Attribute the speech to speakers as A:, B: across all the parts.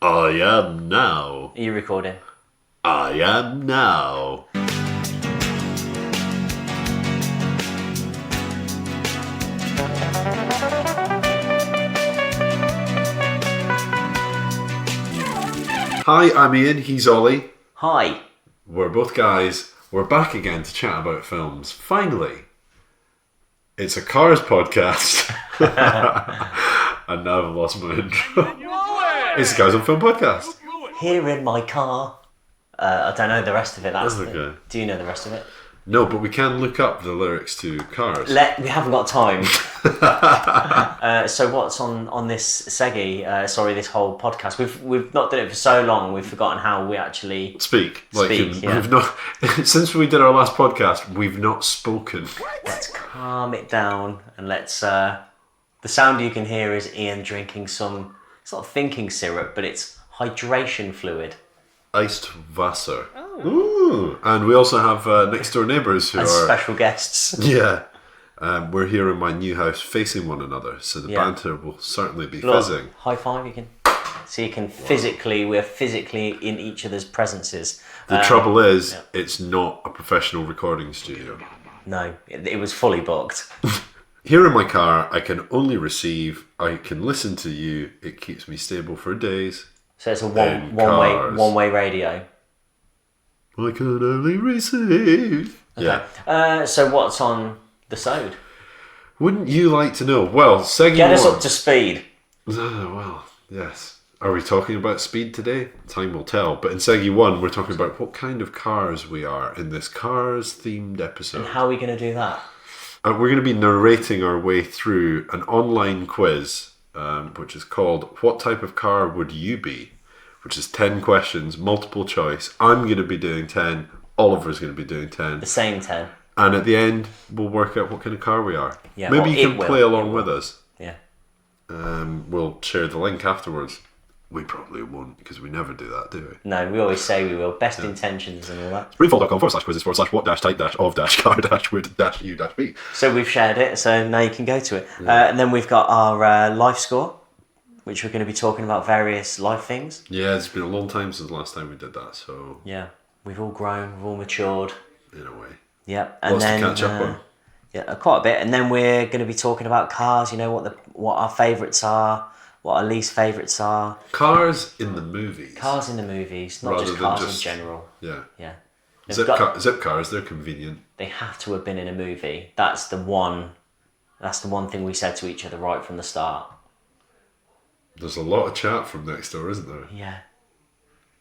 A: I am now.
B: Are you recording?
A: I am now. Hi, I'm Ian, he's Ollie.
B: Hi.
A: We're both guys. We're back again to chat about films. Finally. It's a Cars podcast. And now I've lost my intro. It's a Guys on Film podcast.
B: Here in my car. I don't know the rest of it.
A: Okay.
B: Do you know the rest of it?
A: No, but we can look up the lyrics to Cars.
B: We haven't got time. So what's on this Seggy? This whole podcast. We've not done it for so long. We've forgotten how we actually
A: speak.
B: Yeah.
A: We've not since we did our last podcast. We've not spoken.
B: Let's calm it down and let's. The sound you can hear is Ian drinking some. It's not thinking syrup, but it's hydration fluid.
A: Iced Wasser. Oh. Ooh. And we also have next door neighbours who
B: and
A: are
B: special guests.
A: Yeah. We're here in my new house facing one another, so the banter will certainly be fizzing.
B: High five, you can. So you can physically, we're physically in each other's presences.
A: The trouble is, it's not a professional recording studio.
B: No, it was fully booked.
A: Here in my car, I can only receive, I can listen to you, it keeps me stable for days.
B: So it's a one way radio.
A: I can only receive.
B: Okay.
A: Yeah.
B: So what's on the sode?
A: Wouldn't you like to know? Well, Seggy One.
B: Get us up to speed.
A: Well, yes. Are we talking about speed today? Time will tell. But in Seggy One, we're talking about what kind of cars we are in this Cars-themed episode.
B: And how are we going to do that?
A: We're going to be narrating our way through an online quiz, which is called What Type of Car Would You Be? Which is 10 questions, multiple choice. I'm going to be doing 10. Oliver's going to be doing 10.
B: The same 10.
A: And at the end, we'll work out what kind of car we are.
B: Yeah,
A: Maybe you can play along with us.
B: Yeah.
A: We'll share the link afterwards. We probably won't, because we never do that, do we?
B: No, we always say we will. Best intentions and all that.
A: Rainfall.com/quizzes/what-type-of--would-you-be.
B: So we've shared it, so now you can go to it. And then we've got our life score, which we're going to be talking about various life things.
A: Yeah, it's been a long time since the last time we did that, so...
B: Yeah, we've all grown, we've all matured.
A: In a way.
B: Yep. And
A: Lots
B: then,
A: to catch up on.
B: Yeah, quite a bit. And then we're going to be talking about cars, what our favourites are, what our least favourites are.
A: Cars in the movies.
B: Cars in the movies, not
A: Rather
B: just
A: than
B: cars
A: just-
B: in general.
A: Yeah.
B: Yeah.
A: Zip cars, they're convenient.
B: They have to have been in a movie. That's the one thing we said to each other right from the start.
A: There's a lot of chat from next door, isn't there?
B: Yeah.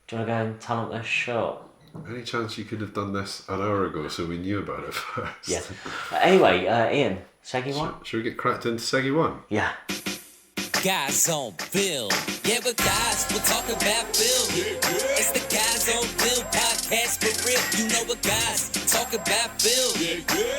B: Do you want to go and tell them they're short?
A: Any chance you could have done this an hour ago so we knew about it first?
B: Yeah. Anyway, Ian, Seggy One?
A: Should we get cracked into Seggy One?
B: Yeah.
C: Guys on Bill. Yeah, but guys, we're talking about Bill. It's the Guys on Bill podcast for real. You know what guys talk about Bill.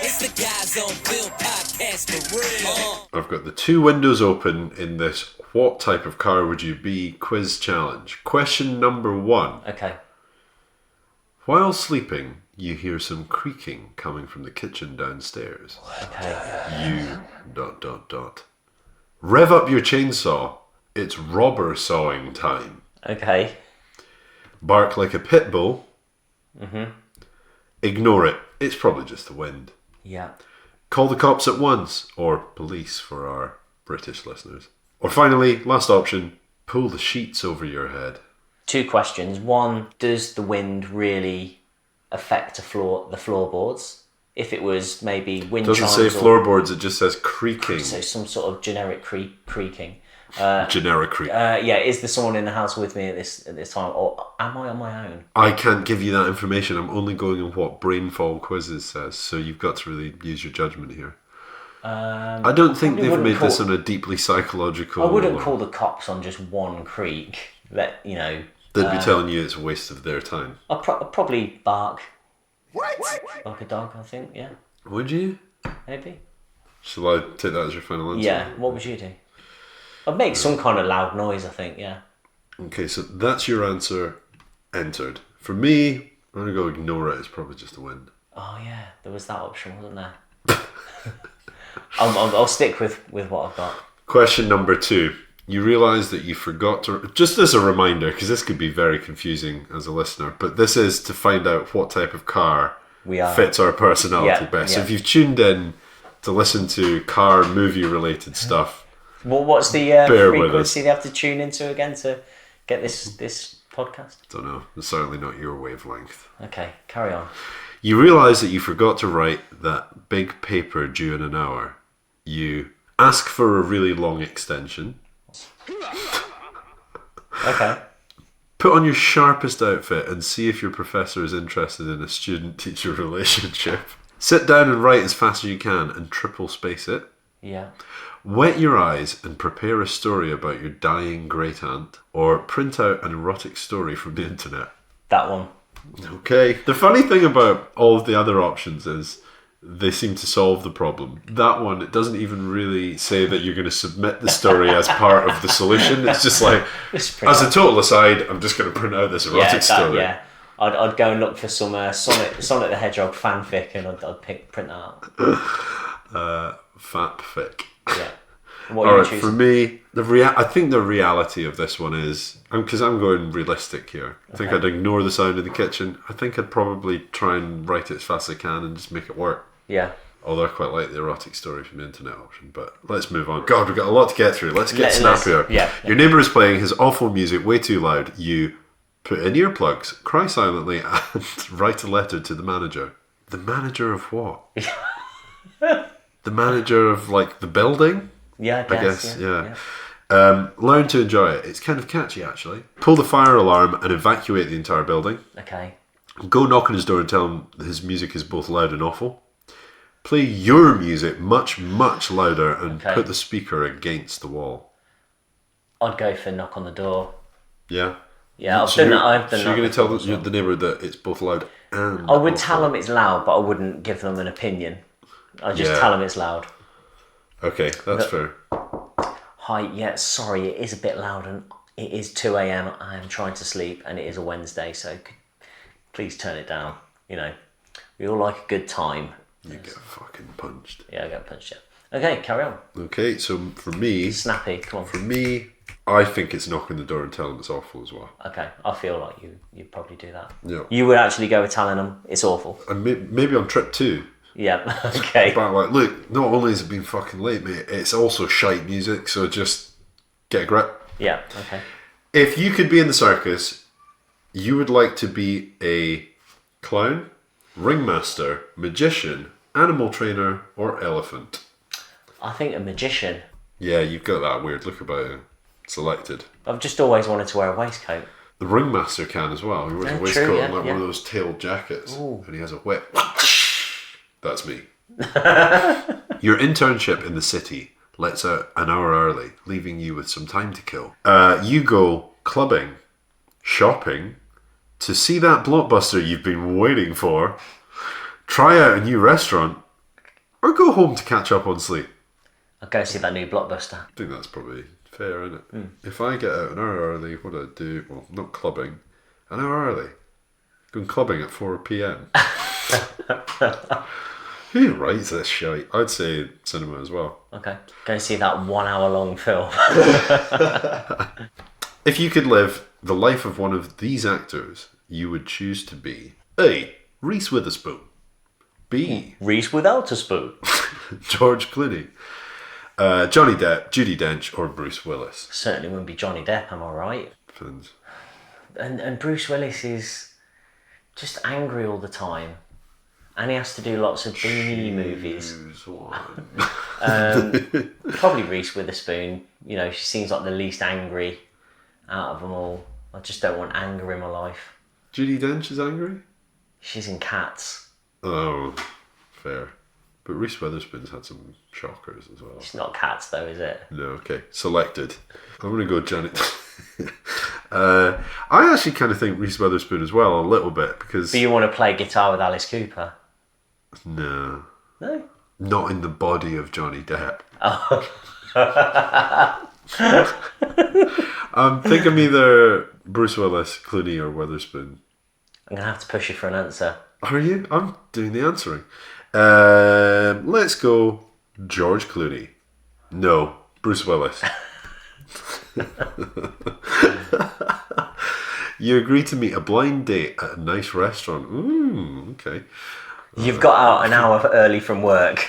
C: It's the Guys on Bill podcast for real.
A: I've got the two windows open in this What Type of Car Would You Be quiz challenge. Question number 1.
B: Okay.
A: While sleeping, you hear some creaking coming from the kitchen downstairs.
B: Okay.
A: You... ... Rev up your chainsaw. It's robber sawing time.
B: Okay.
A: Bark like a pit bull. Ignore it. It's probably just the wind.
B: Yeah.
A: Call the cops at once, or police for our British listeners. Or finally, last option, pull the sheets over your head.
B: 2 questions. One, does the wind really affect the floorboards? If it was maybe wind chimes.
A: Doesn't say floorboards, it just says creaking.
B: So some sort of generic creaking.
A: Generic creak.
B: Yeah, is there someone in the house with me at this time, or am I on my own?
A: I can't give you that information. I'm only going on what Brainfall Quizzes says, so you've got to really use your judgment here. I don't think they've made this on a deeply psychological...
B: I wouldn't call the cops on just one creak. They'd
A: be telling you it's a waste of their time.
B: I'd probably bark. What? Like a dog, I think, yeah.
A: Would you?
B: Maybe.
A: Shall I take that as your final answer?
B: Yeah, what would you do? I'd make some kind of loud noise, I think, yeah.
A: Okay, so that's your answer entered. For me, I'm going to go ignore it. It's probably just the wind.
B: Oh, yeah, there was that option, wasn't there? I'll stick with what I've got.
A: Question number 2. You realise that you forgot to... Just as a reminder, because this could be very confusing as a listener, but this is to find out what type of car fits our personality best. So if you've tuned in to listen to car movie-related stuff...
B: Well, what's the frequency they have to tune into again to get this podcast?
A: I don't know. It's certainly not your wavelength.
B: Okay, carry on.
A: You realise that you forgot to write that big paper due in an hour. You ask for a really long extension.
B: Okay.
A: Put on your sharpest outfit and see if your professor is interested in a student-teacher relationship. Sit down and write as fast as you can and triple space it.
B: Yeah.
A: Wet your eyes and prepare a story about your dying great-aunt, or print out an erotic story from the internet.
B: That one.
A: Okay. The funny thing about all of the other options is they seem to solve the problem. That one, it doesn't even really say that you're going to submit the story as part of the solution. It's just like, as a total aside, I'm just going to print out this erotic story.
B: Yeah. I'd go and look for some Sonic the Hedgehog fanfic and I'd print that out.
A: Fatfic.
B: Yeah. What
A: All
B: are you
A: right,
B: choosing?
A: for me, I think the reality of this one is, because I'm going realistic here, I think I'd ignore the sound in the kitchen. I think I'd probably try and write it as fast as I can and just make it work.
B: Yeah.
A: Although I quite like the erotic story from the internet option, but let's move on. God, we've got a lot to get through. Let's get snappier.
B: Yeah.
A: Your neighbour is playing his awful music way too loud. You put in earplugs, cry silently, and write a letter to the manager. The manager of what? The manager of, like, the building?
B: Yeah, I guess. Yeah.
A: Learn to enjoy it. It's kind of catchy, actually. Pull the fire alarm and evacuate the entire building.
B: Okay.
A: Go knock on his door and tell him his music is both loud and awful. Play your music much, much louder and put the speaker against the wall.
B: I'd go for knock on the door.
A: Yeah?
B: Yeah, I've done that.
A: So you're going to tell the neighbour that it's both loud and
B: I would tell them it's loud, but I wouldn't give them an opinion. I'd just tell them it's loud.
A: Okay, that's fair.
B: Hi, sorry, it is a bit loud and it is 2 a.m. I am trying to sleep and it is a Wednesday, so please turn it down. You know, we all like a good time.
A: You get fucking punched.
B: Yeah, I get punched, yeah. Okay, carry on.
A: Okay, so for me...
B: Snappy, come on.
A: For me, I think it's knock on the door and tell them it's awful as well.
B: Okay, I feel like you'd probably do that.
A: Yeah.
B: You would actually go with telling them it's awful.
A: And maybe on trip 2.
B: Yeah, okay.
A: But like, look, not only has it been fucking late, mate, it's also shite music, so just get a grip.
B: Yeah, okay.
A: If you could be in the circus, you would like to be a clown, ringmaster, magician, animal trainer, or elephant?
B: I think a magician.
A: Yeah, you've got that weird look about you. Selected.
B: I've just always wanted to wear a waistcoat.
A: The ringmaster can as well. He wears a waistcoat and one of those tailed jackets.
B: Ooh.
A: And he has a whip. That's me. Your internship in the city lets out an hour early, leaving you with some time to kill. You go clubbing, shopping, to see that blockbuster you've been waiting for, try out a new restaurant, or go home to catch up on sleep.
B: I'll go see that new blockbuster.
A: I think that's probably fair, isn't it? If I get out an hour early, what do I do? Well, not clubbing. An hour early. Going clubbing at 4 p.m. Who writes this shite? I'd say cinema as well.
B: Okay. Go see that 1 hour long film.
A: If you could live the life of one of these actors, you would choose to be A. Reese Witherspoon, B.
B: Reese without a spoon.
A: George Clooney, Johnny Depp, Judi Dench, or Bruce Willis.
B: Certainly wouldn't be Johnny Depp, am I right?
A: Depends.
B: And Bruce Willis is just angry all the time. And he has to do lots of B movies.
A: Choose one.
B: Probably Reese Witherspoon. You know, she seems like the least angry out of them all. I just don't want anger in my life.
A: Judi Dench is angry?
B: She's in Cats.
A: Oh, fair. But Reese Witherspoon's had some shockers as well.
B: It's not Cats though, is it?
A: No, okay. Selected. I'm going to go Janet. I actually kind of think Reese Witherspoon as well, a little bit, because...
B: But you want to play guitar with Alice Cooper?
A: No.
B: No?
A: Not in the body of Johnny Depp.
B: Oh.
A: Think of either Bruce Willis, Clooney, or Witherspoon.
B: I'm going to have to push you for an answer.
A: Are you? I'm doing the answering. Let's go George Clooney. No, Bruce Willis. You agree to meet a blind date at a nice restaurant. Okay.
B: You've got out an hour early from work.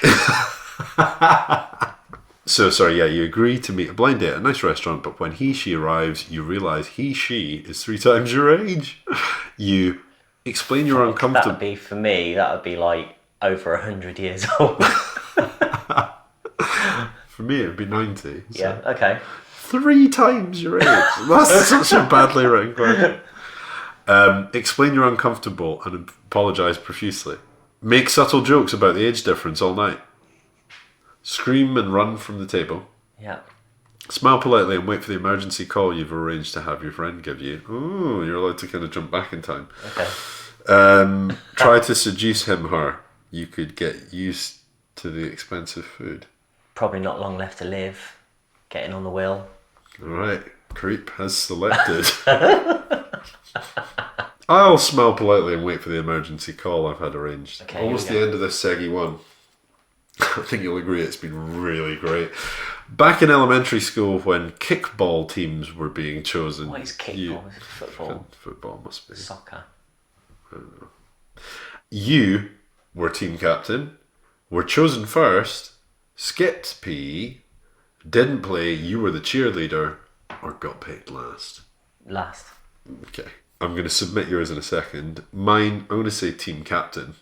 A: So, sorry, yeah, you agree to meet a blind date at a nice restaurant, but when she arrives, you realise she is 3 times your age. You explain you're uncomfortable.
B: That'd be, for me, that would be like over 100 years old.
A: For me, it would be 90. So.
B: Yeah, okay.
A: 3 times your age. That's such a badly written question. Explain you're uncomfortable and apologise profusely. Make subtle jokes about the age difference all night. Scream and run from the table.
B: Yeah.
A: Smile politely and wait for the emergency call you've arranged to have your friend give you. Ooh, you're allowed to kind of jump back in time.
B: Okay.
A: Try to seduce her. You could get used to the expensive food.
B: Probably not long left to live. Getting on the wheel.
A: Alright, creep has selected. I'll smile politely and wait for the emergency call I've had arranged.
B: Okay,
A: Almost the end of this Seggy One. I think you'll agree it's been really great. Back in elementary school when kickball teams were being chosen.
B: What is kickball? Is it football?
A: Football must be.
B: Soccer.
A: I don't know. You were team captain, were chosen first, skipped PE, didn't play, you were the cheerleader, or got picked last.
B: Last.
A: Okay. I'm going to submit yours in a second. Mine, I'm going to say team captain.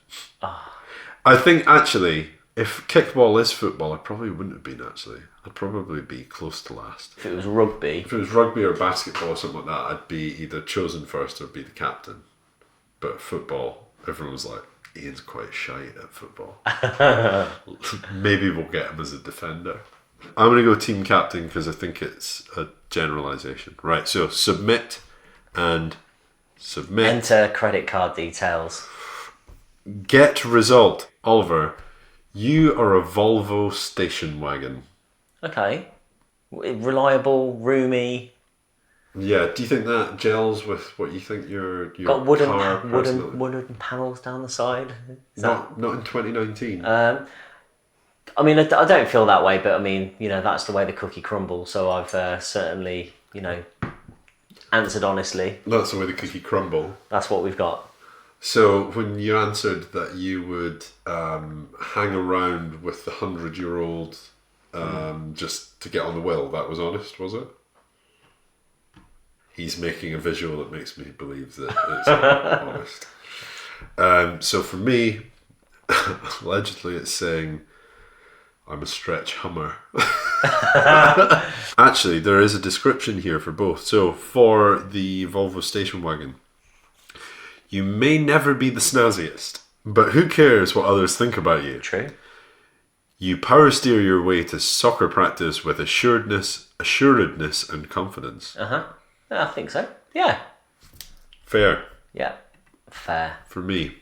A: I think, actually, if kickball is football, I probably wouldn't have been, actually. I'd probably be close to last.
B: If it was rugby.
A: If it was rugby or basketball or something like that, I'd be either chosen first or be the captain. But football, everyone was like, Ian's quite shy at football. Maybe we'll get him as a defender. I'm going to go team captain because I think it's a generalisation. Right, so submit and submit.
B: Enter credit card details.
A: Get result. Oliver, you are a Volvo station wagon.
B: Okay. Reliable, roomy.
A: Yeah, do you think that gels with what you think your
B: Got
A: car
B: wooden panels down the side.
A: Not in 2019.
B: I mean, I don't feel that way, but I mean, that's the way the cookie crumbles. So I've certainly, answered honestly.
A: That's the way the cookie crumble.
B: That's what we've got.
A: So when you answered that you would hang around with the 100-year-old just to get on the will, that was honest, was it? He's making a visual that makes me believe that it's honest. So for me, allegedly it's saying I'm a stretch Hummer. Actually, there is a description here for both. So for the Volvo station wagon, you may never be the snazziest, but who cares what others think about you?
B: True.
A: You power steer your way to soccer practice with assuredness and confidence.
B: I think so. Yeah.
A: Fair.
B: Yeah. Fair.
A: For me.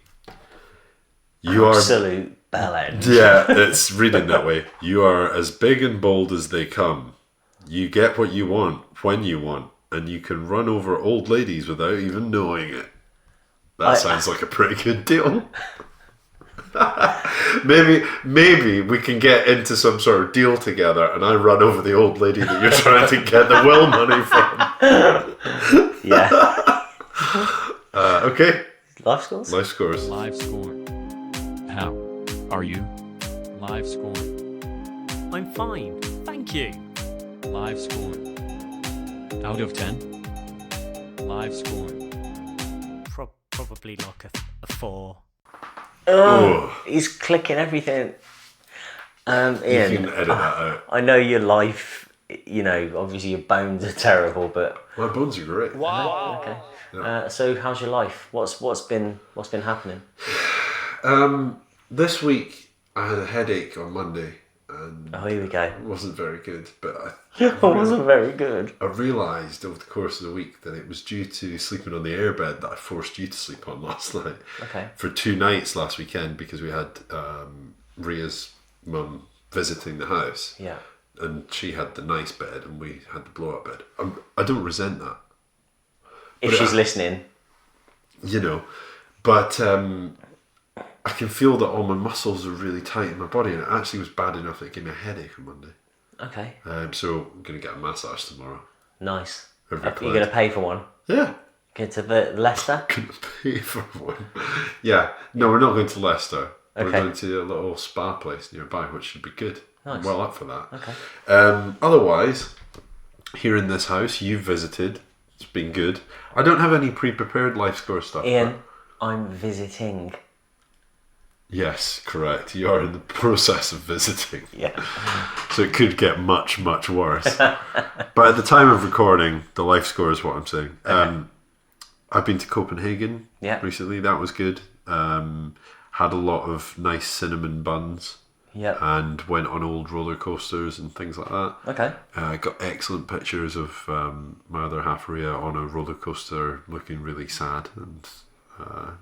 A: You
B: Absolute bellend.
A: Yeah, it's reading that way. You are as big and bold as they come. You get what you want when you want, and you can run over old ladies without even knowing it. That sounds like a pretty good deal. Maybe we can get into some sort of deal together and I run over the old lady that you're trying to get the will money from.
B: Yeah.
A: Okay.
B: Life scores?
A: Life scores.
D: Live score. How are you? Live score.
E: I'm fine, thank you.
D: Live score. Out of 10. Live score.
E: Probably like a 4.
B: Oh, he's clicking everything. Ian,
A: You can edit that out.
B: I know your life, obviously your bones are terrible, but
A: My bones are great.
E: Wow.
B: okay.
A: Yeah.
B: So how's your life? What's been happening?
A: This week I had a headache on Monday and
B: Here we go.
A: it wasn't very good, but
B: It wasn't very good.
A: I realised over the course of the week that it was due to sleeping on the airbed that I forced you to sleep on last night.
B: Okay.
A: For 2 nights last weekend because we had Ria's mum visiting the house.
B: Yeah.
A: And she had the nice bed and we had the blow-up bed. I don't resent that.
B: If
A: But
B: she's listening.
A: But I can feel that all my muscles are really tight in my body and it actually was bad enough that it gave me a headache on Monday.
B: Okay.
A: So I'm going to get a massage tomorrow.
B: Nice.
A: Over
B: Are
A: at
B: you going to pay for one?
A: Yeah.
B: Go to the Leicester?
A: Going to pay for one. Yeah. No, we're not going to Leicester. We're
B: Okay.
A: going to a little spa place nearby, which should be good.
B: Nice.
A: I'm well up for that.
B: Okay.
A: Otherwise, here in this house, you've visited. It's been good. I don't have any pre-prepared life score stuff.
B: Ian, I'm visiting.
A: Yes, correct. You are in the process of visiting.
B: Yeah.
A: So it could get much, much worse. But at the time of recording, the life score is what I'm saying.
B: Okay.
A: I've been to Copenhagen
B: Yeah.
A: recently. That was good. Had a lot of nice cinnamon buns.
B: Yeah.
A: And went on old roller coasters and things like that.
B: Okay.
A: Got excellent pictures of my other half, Ria, on a roller coaster looking really sad and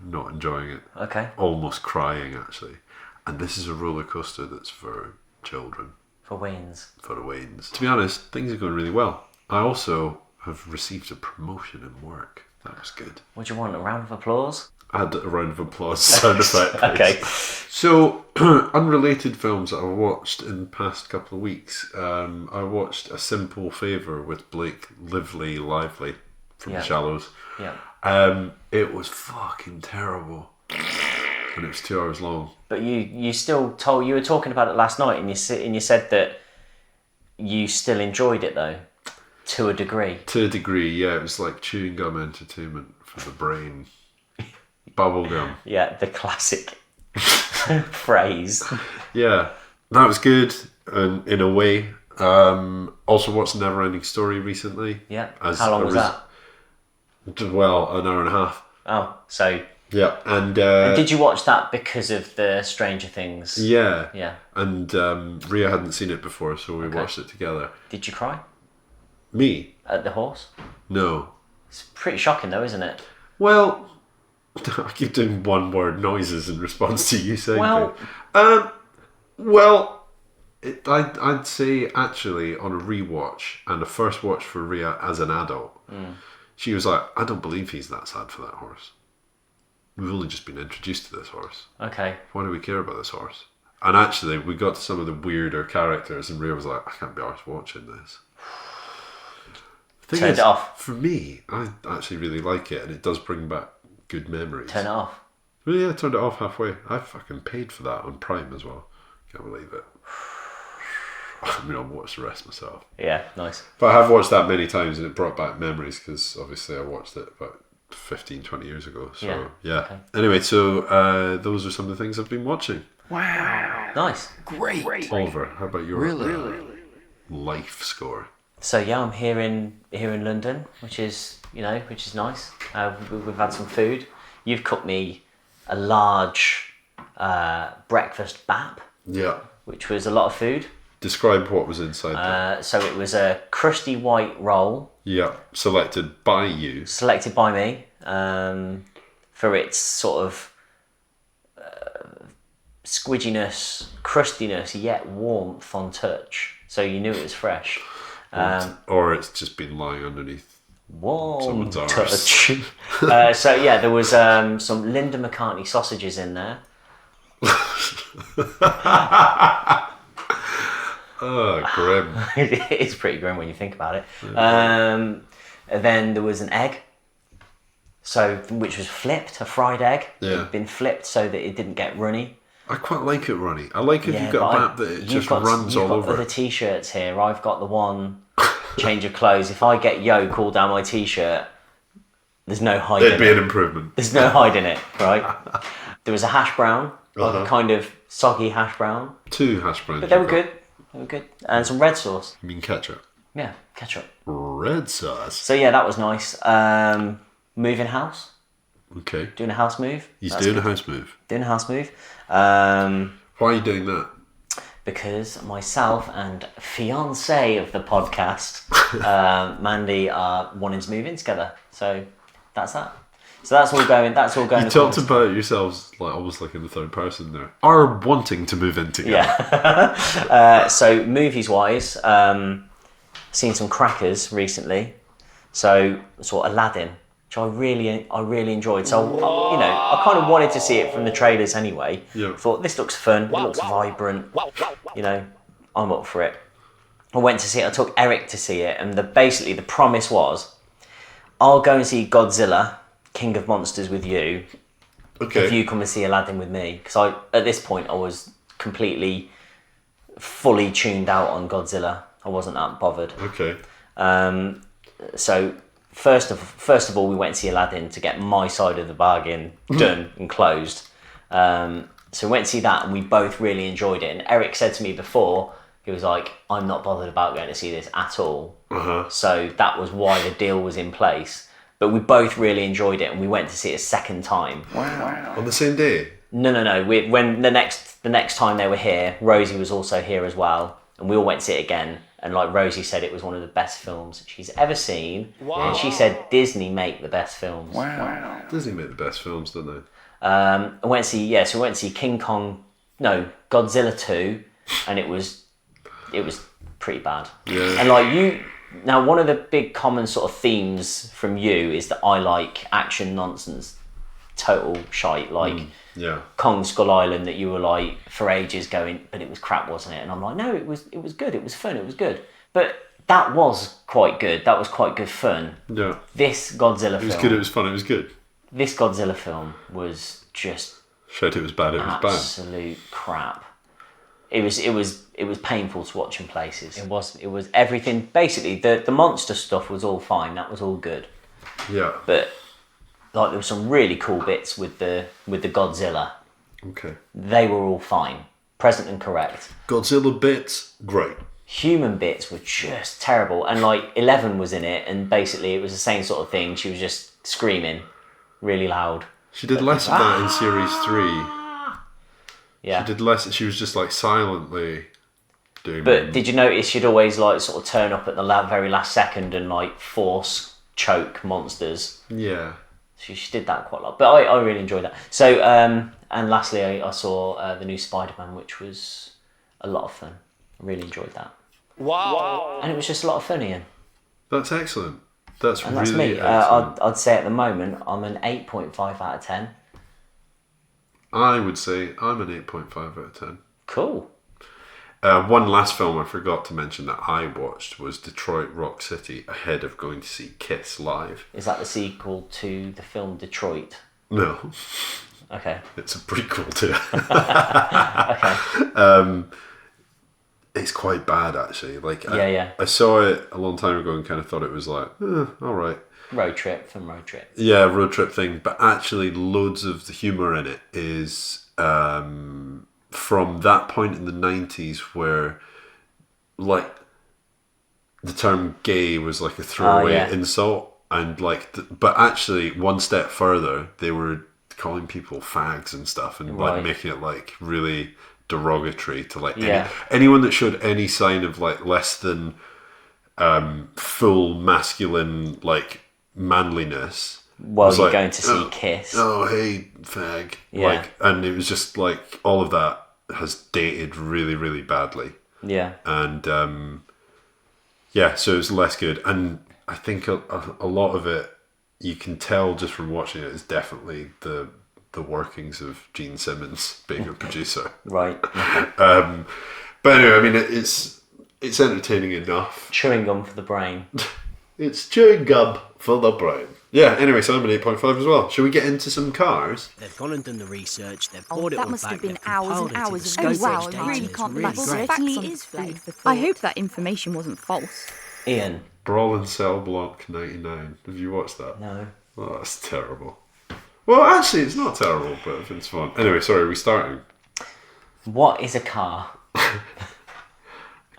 A: not enjoying it.
B: Okay.
A: Almost crying, actually. And this is a roller coaster that's for children.
B: For wins.
A: For the Waynes. To be honest, things are going really well. I also have received a promotion in work. That was good.
B: What do you want? A round of applause?
A: I had a round of applause sound effect.
B: Okay.
A: So, unrelated films that I've watched in the past couple of weeks. I watched A Simple Favour with Blake Lively from
B: Yeah.
A: The Shallows.
B: Yeah.
A: It was fucking terrible. And it was 2 hours long.
B: But you still you were talking about it last night, and you said that you still enjoyed it though, to a degree.
A: To a degree, yeah. It was like chewing gum entertainment for the brain. Bubblegum.
B: Yeah, the classic phrase.
A: Yeah, that was good in a way. Also watched Neverending Story recently.
B: Yeah. How long was that?
A: Well, an hour and a half.
B: Oh, so.
A: Yeah, and
B: Did you watch that because of the Stranger Things?
A: yeah,
B: Yeah.
A: and Ria hadn't seen it before, so we watched it together.
B: Did you cry
A: Me?
B: at the horse?
A: No.
B: It's pretty shocking though, isn't it?
A: Well, I keep doing one-word noises in response to you saying
B: Well-
A: things. Well, I'd say actually on a rewatch and a first watch for Ria as an adult, she was like, I don't believe he's that sad for that horse. We've only just been introduced to this horse.
B: Okay.
A: Why do we care about this horse? And actually, we got to some of the weirder characters, and Ria was like, I can't be arsed watching this. The thing
B: Turned
A: is,
B: it off.
A: For me, I actually really like it, and it does bring back good memories.
B: Turn it off.
A: Well, yeah, I turned it off halfway. I fucking paid for that on Prime as well. Can't believe it. I mean, I'll watch the rest myself.
B: Yeah, nice.
A: But I have watched that many times, and it brought back memories, because obviously I watched it about 15, 20 years ago. So, yeah.
B: Okay.
A: Anyway, so those are some of the things I've been watching.
B: Nice.
A: Oliver, how about your life score?
B: So yeah, I'm here in London, which is nice. We've had some food. You've cooked me a large breakfast bap,
A: Yeah.
B: which was a lot of food.
A: Describe what was inside there.
B: So it was a crusty white roll,
A: Yeah. Selected by you.
B: selected by me for its sort of squidginess, crustiness, yet warmth on touch. So you knew it was fresh.
A: Or it's just been lying underneath.
B: Warm
A: Someone's arse.
B: touch. So yeah, there was some Linda McCartney sausages in there.
A: Oh, grim.
B: It is pretty grim when you think about it. And then there was an egg, which was flipped, a fried egg.
A: Yeah.
B: It had been flipped so that it didn't get runny.
A: I quite like it, Ronnie. I like if
B: Yeah,
A: you've got a
B: but
A: map that it
B: you've
A: just
B: got-
A: runs all
B: You've got
A: over
B: other
A: it.
B: t-shirts here. I've got the one change of clothes. If I get yolk all down my t-shirt, there's no hiding
A: There'd be an improvement.
B: There's no hiding it, right? There was a hash brown, like
A: Uh-huh.
B: a kind of soggy hash brown.
A: 2 hash browns.
B: But they were
A: you've got.
B: good. They were good. And some red sauce.
A: You mean ketchup?
B: Yeah, ketchup.
A: Red sauce.
B: So yeah, that was nice. Moving house.
A: Okay.
B: Doing a house move.
A: He's
B: That's
A: doing
B: good.
A: a house move.
B: Doing a house move.
A: Why are you doing that?
B: Because myself and fiancé of the podcast, Mandy, are wanting to move in together. So that's that. So that's all going. That's all going.
A: You talked
B: according-
A: about yourselves like almost like in the third person there. Are wanting to move in together.
B: Yeah. So movies wise, seen some crackers recently. So sort of Aladdin, which I really enjoyed. So I kind of wanted to see it from the trailers anyway.
A: Yeah.
B: Thought this looks fun. It looks vibrant. I'm up for it. I went to see it. I took Eric to see it, and basically the promise was, I'll go and see Godzilla, King of Monsters, with you.
A: Okay.
B: If you come and see Aladdin with me, because at this point I was completely, fully tuned out on Godzilla. I wasn't that bothered.
A: Okay.
B: So first of all, we went to see Aladdin to get my side of the bargain done and closed. So we went to see that, and we both really enjoyed it. And Eric said to me before, he was like, "I'm not bothered about going to see this at all." So that was why the deal was in place. But we both really enjoyed it, and we went to see it a second time.
A: Wow. On the same day?
B: No. When the next time they were here, Rosie was also here as well, and we all went to see it again. And like Rosie said, it was one of the best films she's ever seen. Wow. And she said Disney make the best films.
A: Wow. Disney make the best films, don't they?
B: I went to see Godzilla 2, and it was pretty bad.
A: Yeah.
B: And like now one of the big common sort of themes from you is that I like action nonsense, total shite, like Kong Skull Island, that you were like for ages going, but it was crap, wasn't it? And I'm like, no, it was good, it was fun, it was good. But that was quite good. That was quite good fun. Yeah. This Godzilla film.
A: It was good, it was fun, it was good.
B: This Godzilla film was just
A: shit, it was bad, it was bad.
B: Absolute crap. It was painful to watch in places. It was everything. Basically, the monster stuff was all fine. That was all good.
A: Yeah.
B: But like there were some really cool bits with the Godzilla.
A: Okay.
B: They were all fine, present and correct.
A: Godzilla bits, great.
B: Human bits were just terrible. And like 11 was in it, and basically it was the same sort of thing. She was just screaming really loud.
A: She did less of that in series 3.
B: Yeah.
A: She did less. She was just like silently doing.
B: But did you notice she'd always like sort of turn up at the very last second and like force choke monsters?
A: Yeah.
B: She did that quite a lot. But I really enjoyed that. So and lastly, I saw the new Spider-Man, which was a lot of fun. I really enjoyed that. Wow. And it was just a lot of fun, Ian.
A: That's excellent. That's really
B: me.
A: excellent.
B: I'd say at the moment I'm an 8.5 out of 10.
A: I would say I'm an 8.5 out of 10.
B: Cool.
A: One last film I forgot to mention that I watched was Detroit Rock City ahead of going to see Kiss live.
B: Is that the sequel to the film Detroit?
A: No.
B: Okay.
A: It's a prequel to it.
B: Okay.
A: It's quite bad, actually. Like,
B: I
A: saw it a long time ago and kind of thought it was like, all right.
B: Road trip.
A: Yeah, road trip thing. But actually, loads of the humour in it is from that point in the 90s where, like, the term gay was like a throwaway insult. And, like, but actually, one step further, they were calling people fags and stuff and, like, making it, like, really derogatory to, like, anyone that showed any sign of, like, less than full masculine, like, manliness
B: while you're going to see Kiss.
A: Oh, hey, fag.
B: Yeah.
A: Like, and it was just like all of that has dated really, really badly.
B: Yeah.
A: And so it was less good. And I think a lot of it, you can tell just from watching it, is definitely the workings of Gene Simmons being a producer.
B: Right.
A: But anyway, I mean, it's entertaining enough.
B: Chewing gum for the brain.
A: It's chewing gum for the brain. Yeah, anyway, so I'm an 8.5 as well. Shall we get into some cars?
F: They've gone and done the research, they've brought it all back.
G: That must have been hours and hours of
F: research.
G: wow, I really can't believe certainly is food for thought. I hope that information wasn't false.
B: Ian.
A: Brawl in Cell Block 99. Have you watched that?
B: No.
A: Oh, that's terrible. Well, actually, it's not terrible, but it's fun. Anyway, sorry, are we starting?
B: What is a car?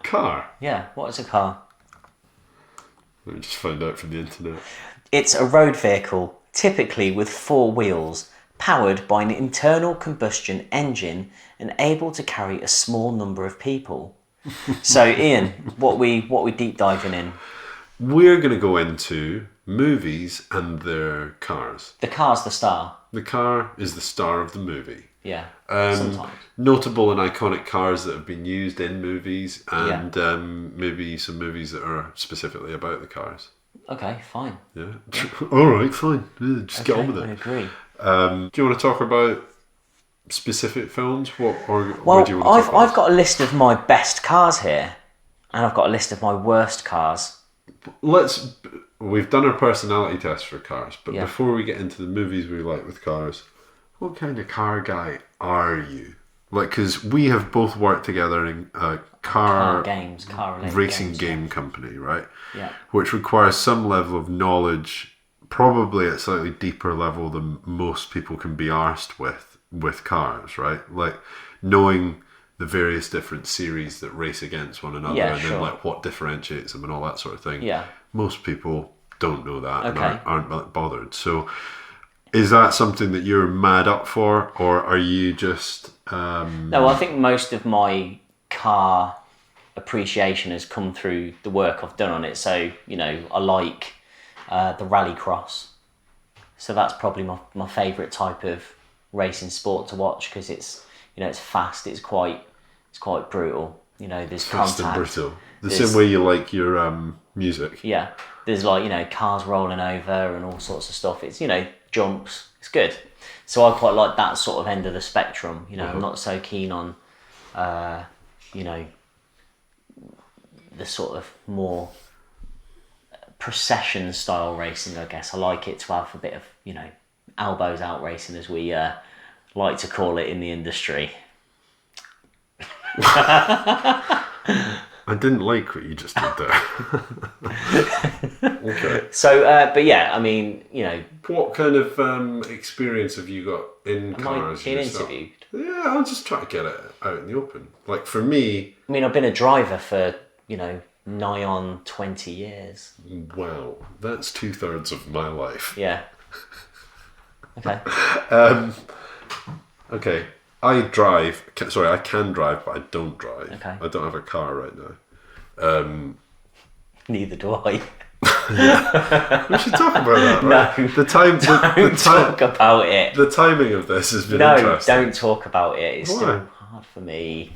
A: Car?
B: Yeah, what is a car?
A: Let me just find out from the internet.
B: It's a road vehicle, typically with 4 wheels, powered by an internal combustion engine and able to carry a small number of people. So, Ian, what we deep diving in?
A: We're going to go into movies and their cars.
B: The car's the star.
A: The car is the star of the movie.
B: Yeah, sometimes.
A: Notable and iconic cars that have been used in movies and maybe some movies that are specifically about the cars.
B: Okay, fine.
A: Yeah. All right, fine. Yeah, just get on with it.
B: I agree.
A: Do you want to talk about specific films? Where do you want to talk about?
B: I've got a list of my best cars here. And I've got a list of my worst cars.
A: We've done our personality test for cars, but
B: Yeah.
A: before we get into the movies we like with cars, what kind of car guy are you? Like, because we have both worked together in a car
B: related
A: racing
B: games,
A: game company, right?
B: Yeah.
A: Which requires some level of knowledge, probably at a slightly deeper level than most people can be arsed with cars, right? Like knowing the various different series that race against one another,
B: Yeah,
A: and
B: sure.
A: then like what differentiates them and all that sort of thing.
B: Yeah.
A: Most people don't know that and
B: Okay.
A: aren't bothered. So is that something that you're mad up for, or are you just
B: No, I think most of my car appreciation has come through the work I've done on it. So, you know, I like the rallycross. So that's probably my favourite type of racing sport to watch, because it's, you know, it's fast, it's quite brutal. You know, there's
A: fast and
B: contact.
A: brutal? The same way you like your music.
B: Yeah, there's like, you know, cars rolling over and all sorts of stuff. It's, you know, jumps. It's good. So I quite like that sort of end of the spectrum. You know, I'm not so keen on, you know, the sort of more procession style racing, I guess. I like it to have a bit of, you know, elbows out racing, as we like to call it in the industry.
A: I didn't like what you just did there. Okay.
B: So, but yeah, I mean, you know,
A: What kind of experience have you got in
B: am I
A: cars
B: being
A: yourself?
B: interviewed?
A: Yeah, I'll just try to get it out in the open. Like for me,
B: I mean, I've been a driver for, you know, nigh on 20 years.
A: wow, that's 2/3 of my life.
B: Yeah. Okay.
A: Okay, I can drive, but I don't drive.
B: Okay.
A: I don't have a car right now.
B: Neither do I.
A: We should talk about that, right?
B: No.
A: The
B: Talk about it.
A: the timing of this has been
B: No,
A: interesting.
B: don't talk about it. It's
A: Why?
B: still hard for me.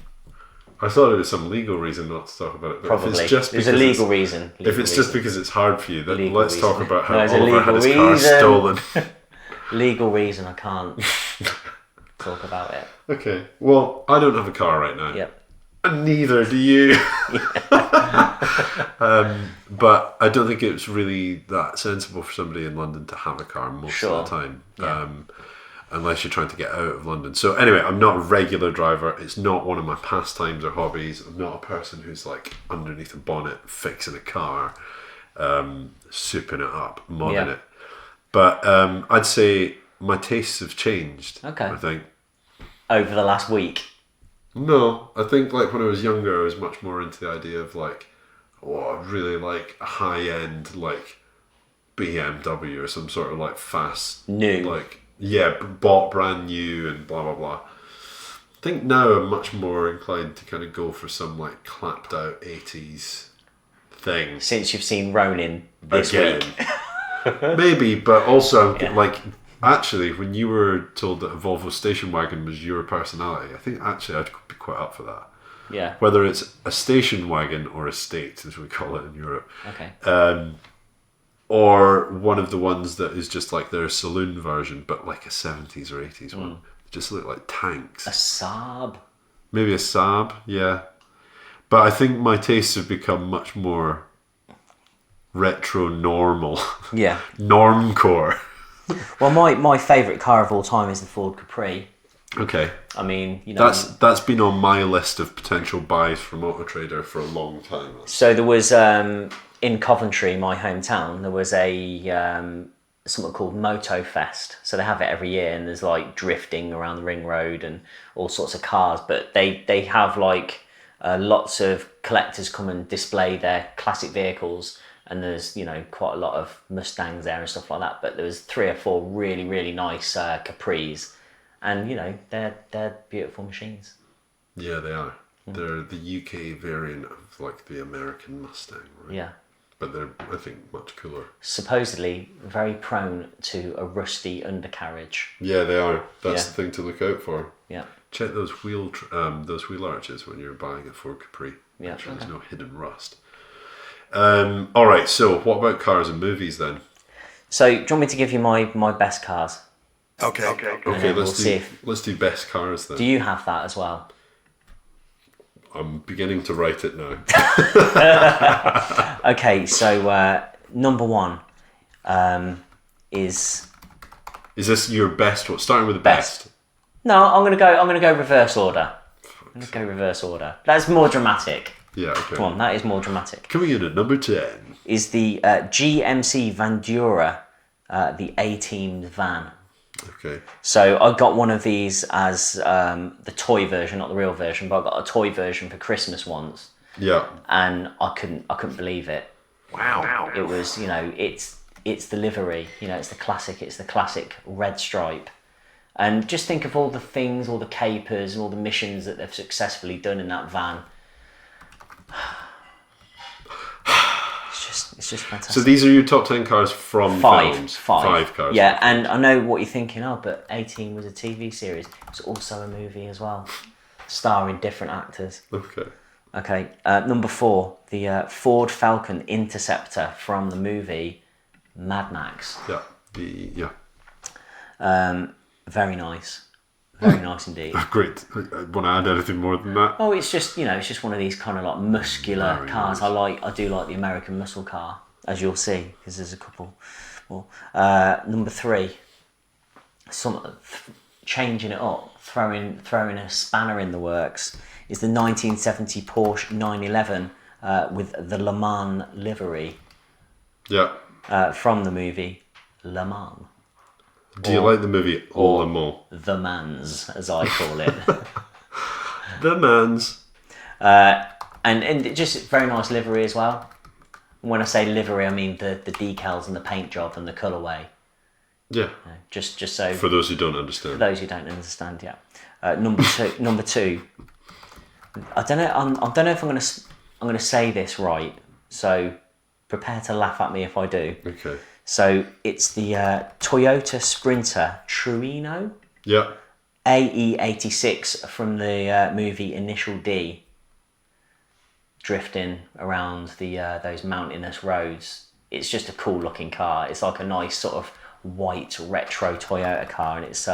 A: I thought it was some legal reason not to talk about it. But
B: Probably.
A: If it's just
B: There's a
A: because
B: legal
A: it's-
B: reason.
A: If it's just because it's hard for you, then
B: Legal
A: let's talk
B: reason.
A: about how
B: No, it's a
A: Oliver had his
B: legal
A: car
B: reason.
A: stolen.
B: Legal reason I can't talk about it.
A: Okay, well, I don't have a car right now.
B: Yep.
A: And neither do you. But I don't think it's really that sensible for somebody in London to have a car most
B: Sure.
A: of the time.
B: Yeah.
A: Unless you're trying to get out of London. So anyway, I'm not a regular driver. It's not one of my pastimes or hobbies. I'm not a person who's like underneath a bonnet fixing a car, souping it up, modding
B: Yeah.
A: it. But I'd say my tastes have changed.
B: Okay.
A: I think.
B: Over the last week.
A: No, I think like when I was younger, I was much more into the idea of like, oh, I really like a high end like BMW or some sort of like fast
B: New.
A: like bought brand new and blah blah blah. I think now I'm much more inclined to kind of go for some like clapped out 80s thing.
B: Since you've seen Ronin this
A: Again.
B: week.
A: Maybe, but also
B: Yeah.
A: like actually when you were told that a Volvo station wagon was your personality, I think actually I'd be quite up for that.
B: Yeah.
A: Whether it's a station wagon or estate, as we call it in Europe,
B: Okay.
A: or one of the ones that is just like their saloon version, but like a 70s or 80s one. They just look like tanks.
B: A Saab.
A: Maybe a Saab, yeah. But I think my tastes have become much more retro normal.
B: Yeah.
A: Normcore.
B: Well, my favourite car of all time is the Ford Capri.
A: Okay.
B: I mean, you know.
A: That's been on my list of potential buys from Auto Trader for a long time.
B: So there was in Coventry, my hometown, there was a something called Moto Fest. So they have it every year, and there's like drifting around the ring road and all sorts of cars. But they have like lots of collectors come and display their classic vehicles. And there's, you know, quite a lot of Mustangs there and stuff like that. But there was 3 or 4 really, really nice Capris. And, you know, they're beautiful machines.
A: Yeah, they are. They're the UK variant of like the American Mustang, right?
B: Yeah.
A: But they're, I think, much cooler.
B: Supposedly very prone to a rusty undercarriage.
A: Yeah, they are. That's
B: Yeah.
A: the thing to look out for.
B: Yeah.
A: Check those wheel arches when you're buying a Ford Capri.
B: Yeah,
A: Make sure there's
B: okay.
A: no hidden rust. All right. So, what about cars and movies then?
B: So, do you want me to give you my best cars?
A: Okay.
B: then we'll see
A: Let's do best cars then.
B: Do you have that as well?
A: I'm beginning to write it now.
B: Okay, so number one is
A: this your best one? Starting with the best.
B: No, I'm gonna go reverse order. I'm gonna go reverse order. That's more dramatic.
A: Yeah, okay.
B: Come on, that is more dramatic.
A: Coming in at number 10.
B: Is the GMC Vandura, the A-Team van.
A: Okay.
B: So I got one of these as the toy version, not the real version, but I got a toy version for Christmas once,
A: Yeah.
B: and I couldn't believe it.
A: Wow.
B: It was, it's the livery, it's the classic red stripe. And just think of all the things, all the capers and all the missions that they've successfully done in that van. It's just fantastic.
A: So these are your top 10 cars from films?
B: Five
A: Cars.
B: Yeah, and I know what you're thinking of, but 18 was a TV series. It's also a movie as well, starring different actors. Okay, number 4, the Ford Falcon Interceptor from the movie Mad Max.
A: Yeah.
B: Very nice. Very nice indeed.
A: Great. Want to add anything more than that?
B: Oh, it's just it's just one of these kind of like muscular
A: Very
B: cars.
A: nice.
B: I do like the American muscle car, as you'll see, because there's a couple more. Number 3, changing it up, throwing a spanner in the works, is the 1970 Porsche 911 with the Le Mans livery.
A: Yeah.
B: From the movie Le Mans.
A: Do you like the movie Le Mans?
B: The Mans, as I call it.
A: The Mans.
B: And just very nice livery as well. When I say livery, I mean the decals and the paint job and the colourway.
A: Yeah.
B: Just so
A: For those who don't understand.
B: For those who don't understand, yeah. Number two. I don't know if I'm gonna say this right. So prepare to laugh at me if I do.
A: Okay.
B: So it's the Toyota Sprinter Trueno.
A: Yeah.
B: AE86 from the movie Initial D. Drifting around those mountainous roads. It's just a cool looking car. It's like a nice sort of white retro Toyota car, and it's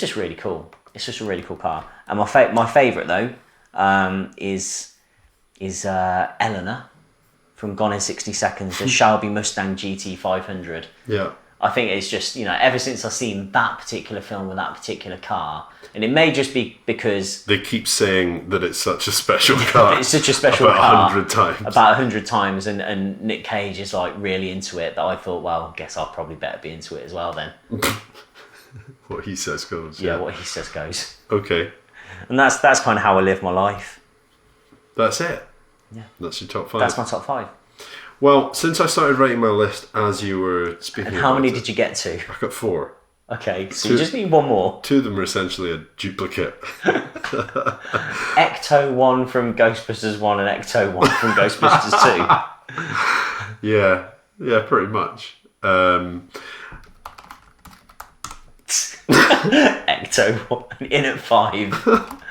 B: just really cool. It's just a really cool car. And my favourite though is Eleanor from Gone in 60 Seconds, the Shelby Mustang GT 500.
A: Yeah.
B: I think it's just, ever since I've seen that particular film with that particular car, and it may just be because
A: they keep saying that it's such a special car.
B: It's such a special
A: about
B: car.
A: 100 times.
B: About 100 times, and Nick Cage is like really into it, that I thought, well, I guess I'll probably better be into it as well then.
A: What he says goes.
B: Yeah, what he says goes.
A: Okay.
B: And that's kind of how I live my life.
A: That's it.
B: Yeah.
A: That's your top 5.
B: That's my top 5.
A: Well, since I started writing my list as you were speaking
B: And how many
A: about
B: did you get to?
A: I got 4.
B: Okay, so you just need one more.
A: 2 of them are essentially a duplicate.
B: Ecto 1 from Ghostbusters 1 and Ecto 1 from Ghostbusters 2.
A: Yeah, pretty much.
B: Ecto 1 in at 5.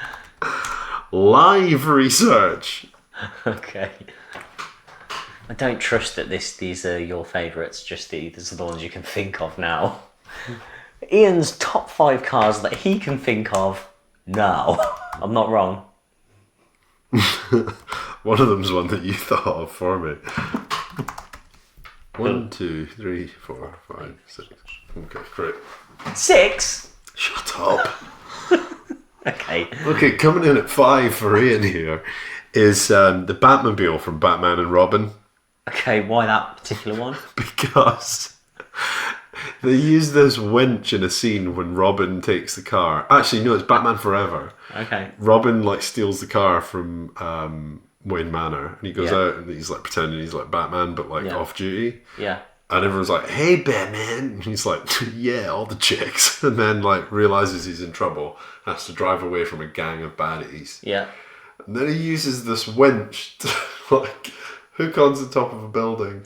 A: Live research.
B: Okay. I don't trust that these are your favourites, these are the ones you can think of now. Ian's top 5 cars that he can think of now. I'm not wrong.
A: One of them's one that you thought of for me. 1, 2, 3, 4, 5, 6. Okay, great.
B: 6?
A: Shut up.
B: Okay.
A: Okay, coming in at 5 for Ian here is the Batmobile from Batman and Robin.
B: Okay, why that particular one?
A: Because they use this winch in a scene when Robin takes the car. Actually, no, it's Batman Forever.
B: Okay.
A: Robin steals the car from Wayne Manor, and he goes
B: Yeah.
A: out and he's pretending he's Batman, but off duty.
B: Yeah.
A: And everyone's like, "Hey, Batman!" And he's like, "Yeah, all the chicks." And then realizes he's in trouble, has to drive away from a gang of baddies.
B: Yeah.
A: And then he uses this winch to hook onto the top of a building,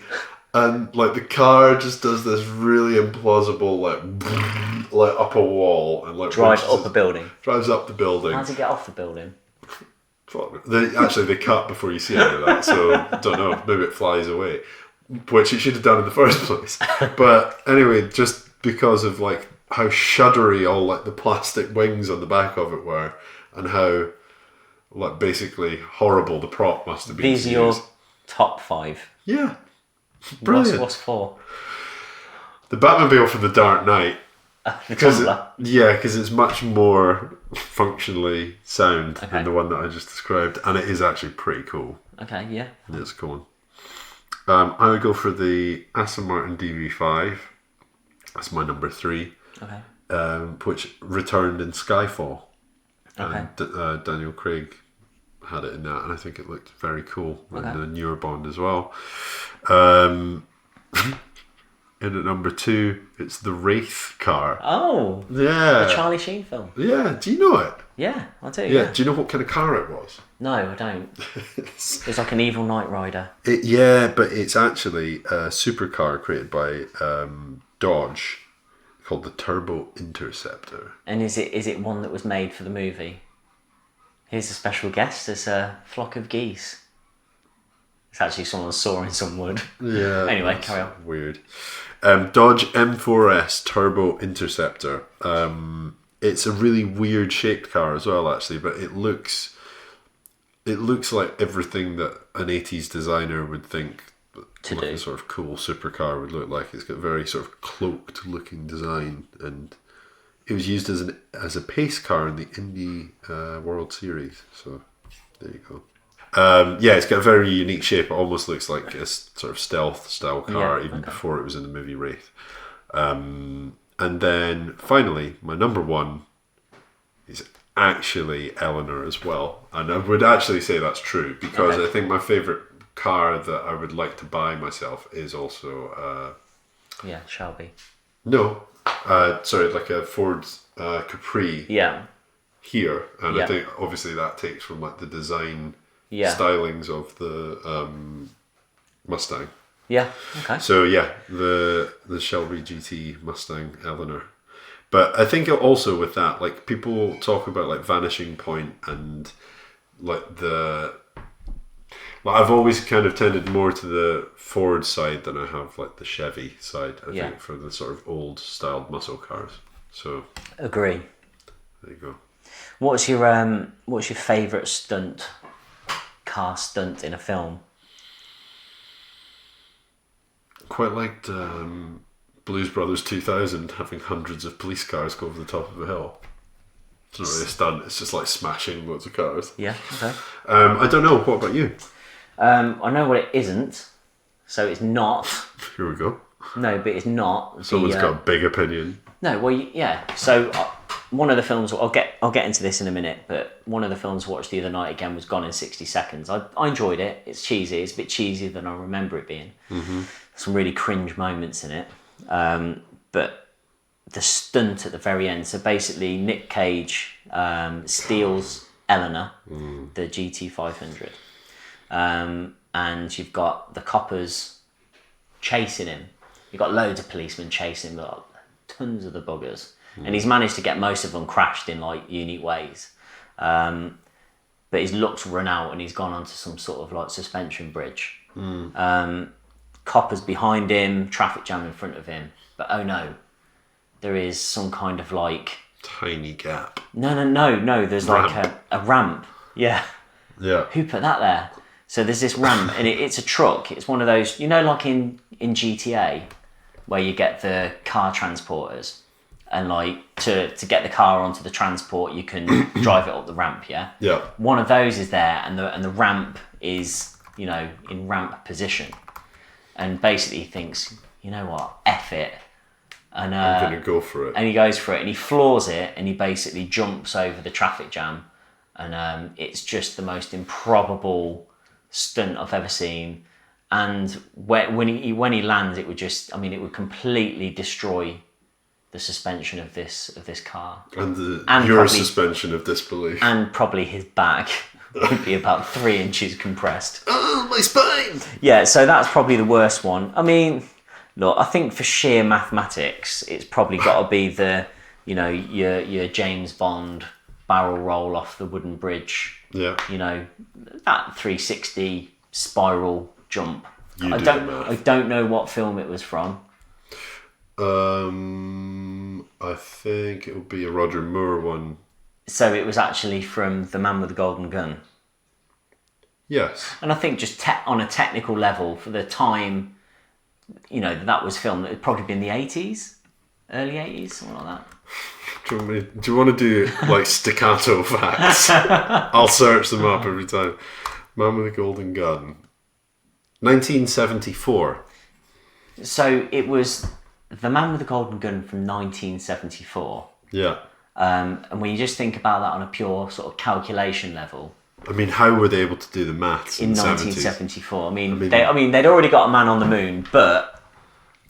A: and the car just does this really implausible up a wall and
B: Drive up a building.
A: Drives up the building.
B: How does he get off the building?
A: They cut before you see any of that, so don't know. Maybe it flies away, which it should have done in the first place. But anyway, just because of how shuddery all the plastic wings on the back of it were, and how like basically horrible the prop must have been.
B: These
A: to
B: are your
A: use.
B: top 5.
A: Yeah, brilliant.
B: What's 4?
A: The Batmobile from the Dark Knight.
B: The Tumbler.
A: Because it's much more functionally sound
B: Okay.
A: than the one that I just described, and it is actually pretty cool.
B: Okay, yeah.
A: It's a cool one. I would go for the Aston Martin DB5. That's my number 3.
B: Okay.
A: Which returned in Skyfall.
B: Okay.
A: And Daniel Craig had it in that, and I think it looked very cool.
B: Okay.
A: And the newer Bond as well. In at number 2, it's the Wraith car.
B: Oh,
A: Yeah.
B: the Charlie Sheen film.
A: Yeah, do you know it?
B: Yeah, I do.
A: Yeah, do you know what kind of car it was?
B: No, I don't. It's like an evil Knight Rider.
A: Yeah, but it's actually a supercar created by Dodge called the Turbo Interceptor.
B: And is it one that was made for the movie? Here's a special guest. There's a flock of geese. It's actually someone sawing some wood.
A: Yeah.
B: Anyway,
A: that's
B: carry on.
A: Weird. Dodge M4S Turbo Interceptor. It's a really weird shaped car as well, actually, but it looks like everything that an 80s designer would think
B: To
A: like
B: do.
A: a sort of cool supercar would look like. It's got very sort of cloaked looking design, and it was used as a pace car in the Indy World Series. So there you go. It's got a very unique shape. It almost looks like a sort of stealth style car, even before it was in the movie Wraith. And then finally, my number 1 is actually Eleanor as well. And I would actually say that's true, because I think my favourite car that I would like to buy myself is also...
B: Yeah, Shelby.
A: like a Ford Capri
B: Yeah.
A: here. And
B: Yeah.
A: I think obviously that takes from like the design... stylings of the Mustang.
B: Yeah. Okay.
A: So yeah, the Shelby GT Mustang Eleanor. But I think also with that, like people talk about like Vanishing Point and like I've always kind of tended more to the Ford side than I have like the Chevy side. I think for the sort of old styled muscle cars. So
B: Agree.
A: there you go.
B: What's your favourite car stunt in a film?
A: Quite liked Blues Brothers 2000 having hundreds of police cars go over the top of a hill. It's not really a stunt, it's just like smashing loads of cars.
B: Yeah, okay.
A: I don't know, what about you?
B: I know what it isn't, so it's not.
A: Here we go.
B: No, but it's not.
A: Someone's got a big opinion.
B: No, well, yeah. So one of the films, I'll get into this in a minute, but one of the films I watched the other night again was Gone in 60 Seconds. I enjoyed it. It's cheesy. It's a bit cheesier than I remember it being. Mm-hmm. Some really cringe moments in it. But the stunt at the very end, so basically Nick Cage steals Eleanor, the GT500. And you've got the coppers chasing him. You've got loads of policemen chasing him, like, tons of the buggers. And he's managed to get most of them crashed in like unique ways. But his luck's run out and he's gone onto some sort of like suspension bridge. Coppers behind him, traffic jam in front of him. But oh no, there is some kind of like...
A: Tiny gap.
B: No, there's like a ramp. Yeah.
A: Yeah.
B: Who put that there? So there's this ramp and it's a truck. It's one of those, you know, like in GTA where you get the car transporters and like to get the car onto the transport you can drive it up the ramp, yeah?
A: Yeah.
B: One of those is there and the ramp is, you know, in ramp position. And basically he thinks, you know what, F it. And
A: I'm going to go for it.
B: And he goes for it and he floors it and he basically jumps over the traffic jam. And it's just the most improbable stunt I've ever seen. And when he lands, it would just, I mean, it would completely destroy the suspension of this car.
A: And
B: your probably,
A: suspension of disbelief.
B: And probably his back would be about 3 inches compressed.
A: Oh, my spine!
B: Yeah, so that's probably the worst one. I mean, look, I think for sheer mathematics, it's probably got to be the, you know, your James Bond barrel roll off the wooden bridge.
A: Yeah.
B: You know, that 360 spiral jump. I don't know what film it was from.
A: I think it would be a Roger Moore one.
B: So it was actually from The Man with the Golden Gun.
A: Yes.
B: And I think just on a technical level, for the time, you know, that was filmed, it'd probably been the 80s, early 80s, something like that.
A: Do you want to do like staccato facts? I'll search them up every time. Man with a Golden Gun. 1974.
B: So it was The Man with the Golden Gun from 1974.
A: Yeah.
B: And when you just think about that on a pure sort of calculation level,
A: I mean, how were they able to do the maths
B: in
A: the 70s?
B: 1974, I mean, they'd already got a man on the moon, but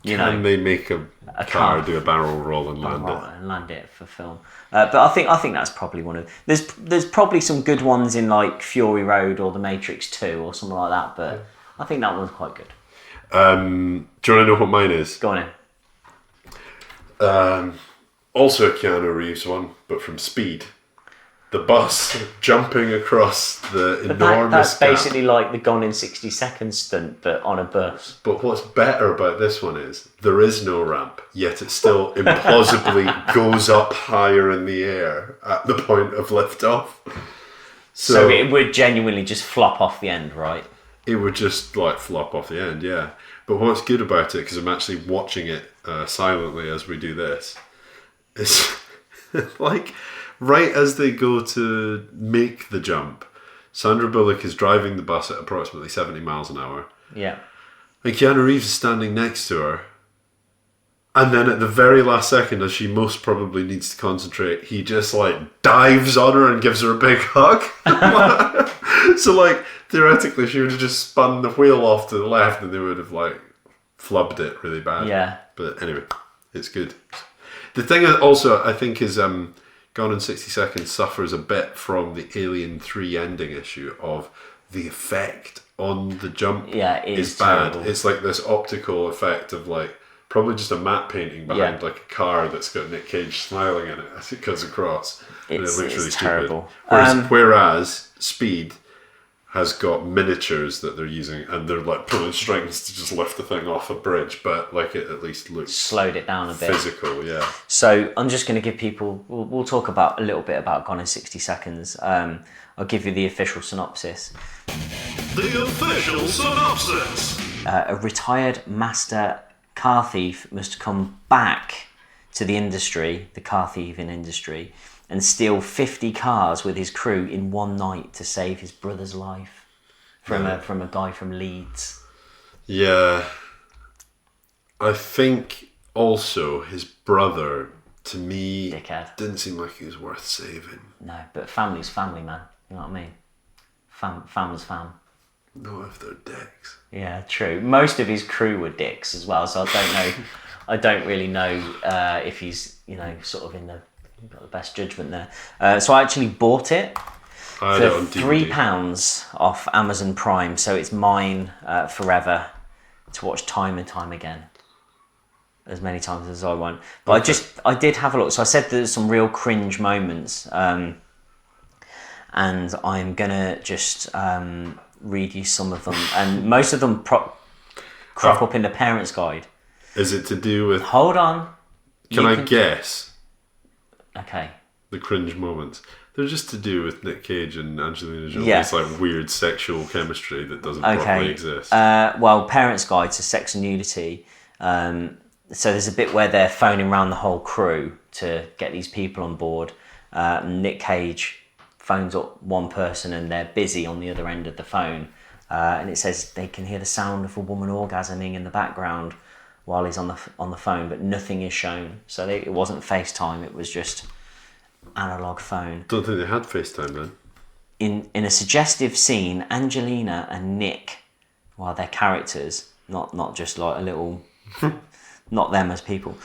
A: Can they make a car do a barrel roll and land it?
B: For film? But I think that's probably one of. There's probably some good ones in like Fury Road or The Matrix 2 or something like that, but I think that one's quite good.
A: Do you want to know what mine is?
B: Go on in.
A: Also a Keanu Reeves one, but from Speed. The bus jumping across the enormous
B: That's
A: gap.
B: basically like the Gone in 60 Seconds stunt, but on a bus.
A: But what's better about this one is there is no ramp, yet it still implausibly goes up higher in the air at the point of liftoff.
B: So it would genuinely just flop off the end, right?
A: It would just like flop off the end, yeah. But what's good about it, because I'm actually watching it silently as we do this, is like right as they go to make the jump, Sandra Bullock is driving the bus at approximately 70 miles an hour.
B: Yeah.
A: And Keanu Reeves is standing next to her. And then at the very last second, as she most probably needs to concentrate, he just like dives on her and gives her a big hug. So like theoretically, she would have just spun the wheel off to the left and they would have like flubbed it really bad.
B: Yeah.
A: But anyway, it's good. The thing that also I think is Gone in 60 Seconds suffers a bit from the Alien 3 ending issue of the effect on the jump is bad.
B: Terrible.
A: It's like this optical effect of like probably just a matte painting behind like a car that's got Nick Cage smiling in it as it goes across.
B: It's
A: really stupid.
B: terrible.
A: Whereas Speed has got miniatures that they're using and they're like pulling strings to just lift the thing off a bridge, but like it at least looks
B: slowed it down a bit.
A: Physical, yeah.
B: So I'm just going to give people, we'll talk about a little bit about Gone in 60 Seconds. I'll give you the official synopsis.
A: The official synopsis!
B: A retired master car thief must come back to the industry, the car thieving industry, and steal 50 cars with his crew in one night to save his brother's life from a guy from Leeds.
A: Yeah. I think also his brother, to me,
B: Dickhead.
A: Didn't seem like he was worth saving.
B: No, but family's family, man. You know what I mean? Fam's fam.
A: Not if they're dicks.
B: Yeah, true. Most of his crew were dicks as well, so I don't know. I don't really know if he's, sort of got the best judgment there. So I actually bought it for £3 off Amazon Prime, so it's mine forever to watch time and time again, as many times as I want. But I did have a look. So I said there's some real cringe moments, and I'm gonna just read you some of them, and most of them crop up in the parents' guide.
A: Is it to do with?
B: Hold on.
A: Can I guess?
B: Okay.
A: The cringe moments. They're just to do with Nick Cage and Angelina Jolie.
B: Yeah.
A: It's like weird sexual chemistry that doesn't properly exist.
B: Well, Parents' Guide to Sex and Nudity. So there's a bit where they're phoning around the whole crew to get these people on board. Nick Cage phones up one person and they're busy on the other end of the phone. And it says they can hear the sound of a woman orgasming in the background while he's on the phone, but nothing is shown. So it wasn't FaceTime, it was just analog phone.
A: Don't think they had FaceTime then.
B: In a suggestive scene, Angelina and Nick, while they're characters, not just like a little, not them as people,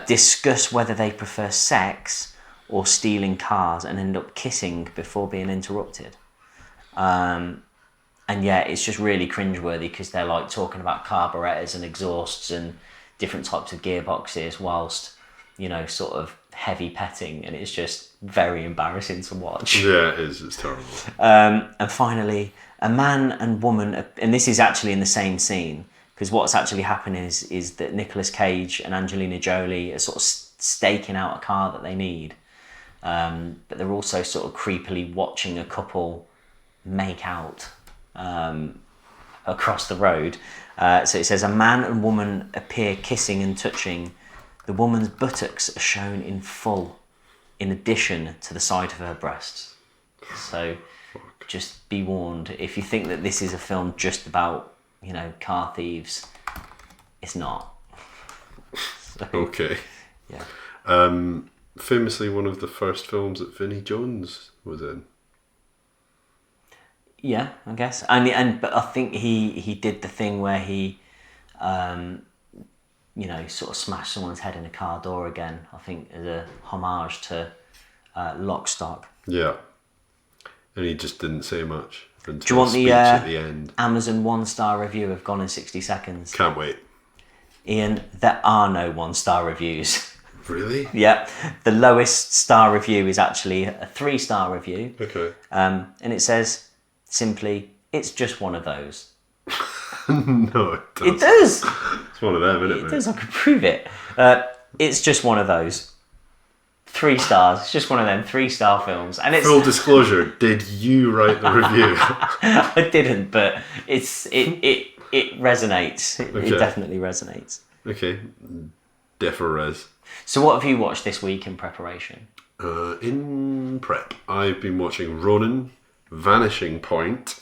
B: discuss whether they prefer sex or stealing cars and end up kissing before being interrupted. And yeah, it's just really cringeworthy because they're like talking about carburetors and exhausts and different types of gearboxes whilst, sort of heavy petting, and it's just very embarrassing to watch.
A: Yeah, it is. It's terrible.
B: And finally, a man and woman, and this is actually in the same scene, because what's actually happening is that Nicolas Cage and Angelina Jolie are sort of staking out a car that they need. but they're also sort of creepily watching a couple make out across the road. So it says, a man and woman appear kissing and touching. The woman's buttocks are shown in full, in addition to the sight of her breasts. So just be warned, if you think that this is a film just about, you know, car thieves, it's not. So,
A: Okay.
B: yeah.
A: Famously one of the first films that Vinnie Jones was in.
B: Yeah, I guess. But I think he did the thing where he you know, sort of smashed someone's head in a car door again, I think, as a homage to Lock, Stock.
A: Yeah. And he just didn't say much until
B: Do you want
A: speech
B: the
A: at the end.
B: Amazon 1-star review of Gone in 60 Seconds?
A: Can't wait.
B: Ian, there are no 1-star reviews.
A: Really?
B: Yeah. The lowest star review is actually a 3-star review.
A: Okay.
B: And it says, simply, it's just one of those.
A: No, it doesn't.
B: It does!
A: It's one of them, isn't it,
B: It
A: mate?
B: does, I could prove it. It's just one of those. 3 stars. It's just one of them 3-star films. And it's
A: Full disclosure, did you write the review?
B: I didn't, but it resonates. It
A: Okay.
B: definitely resonates.
A: Okay. Res.
B: So what have you watched this week in preparation?
A: In prep, I've been watching Ronin, Vanishing Point,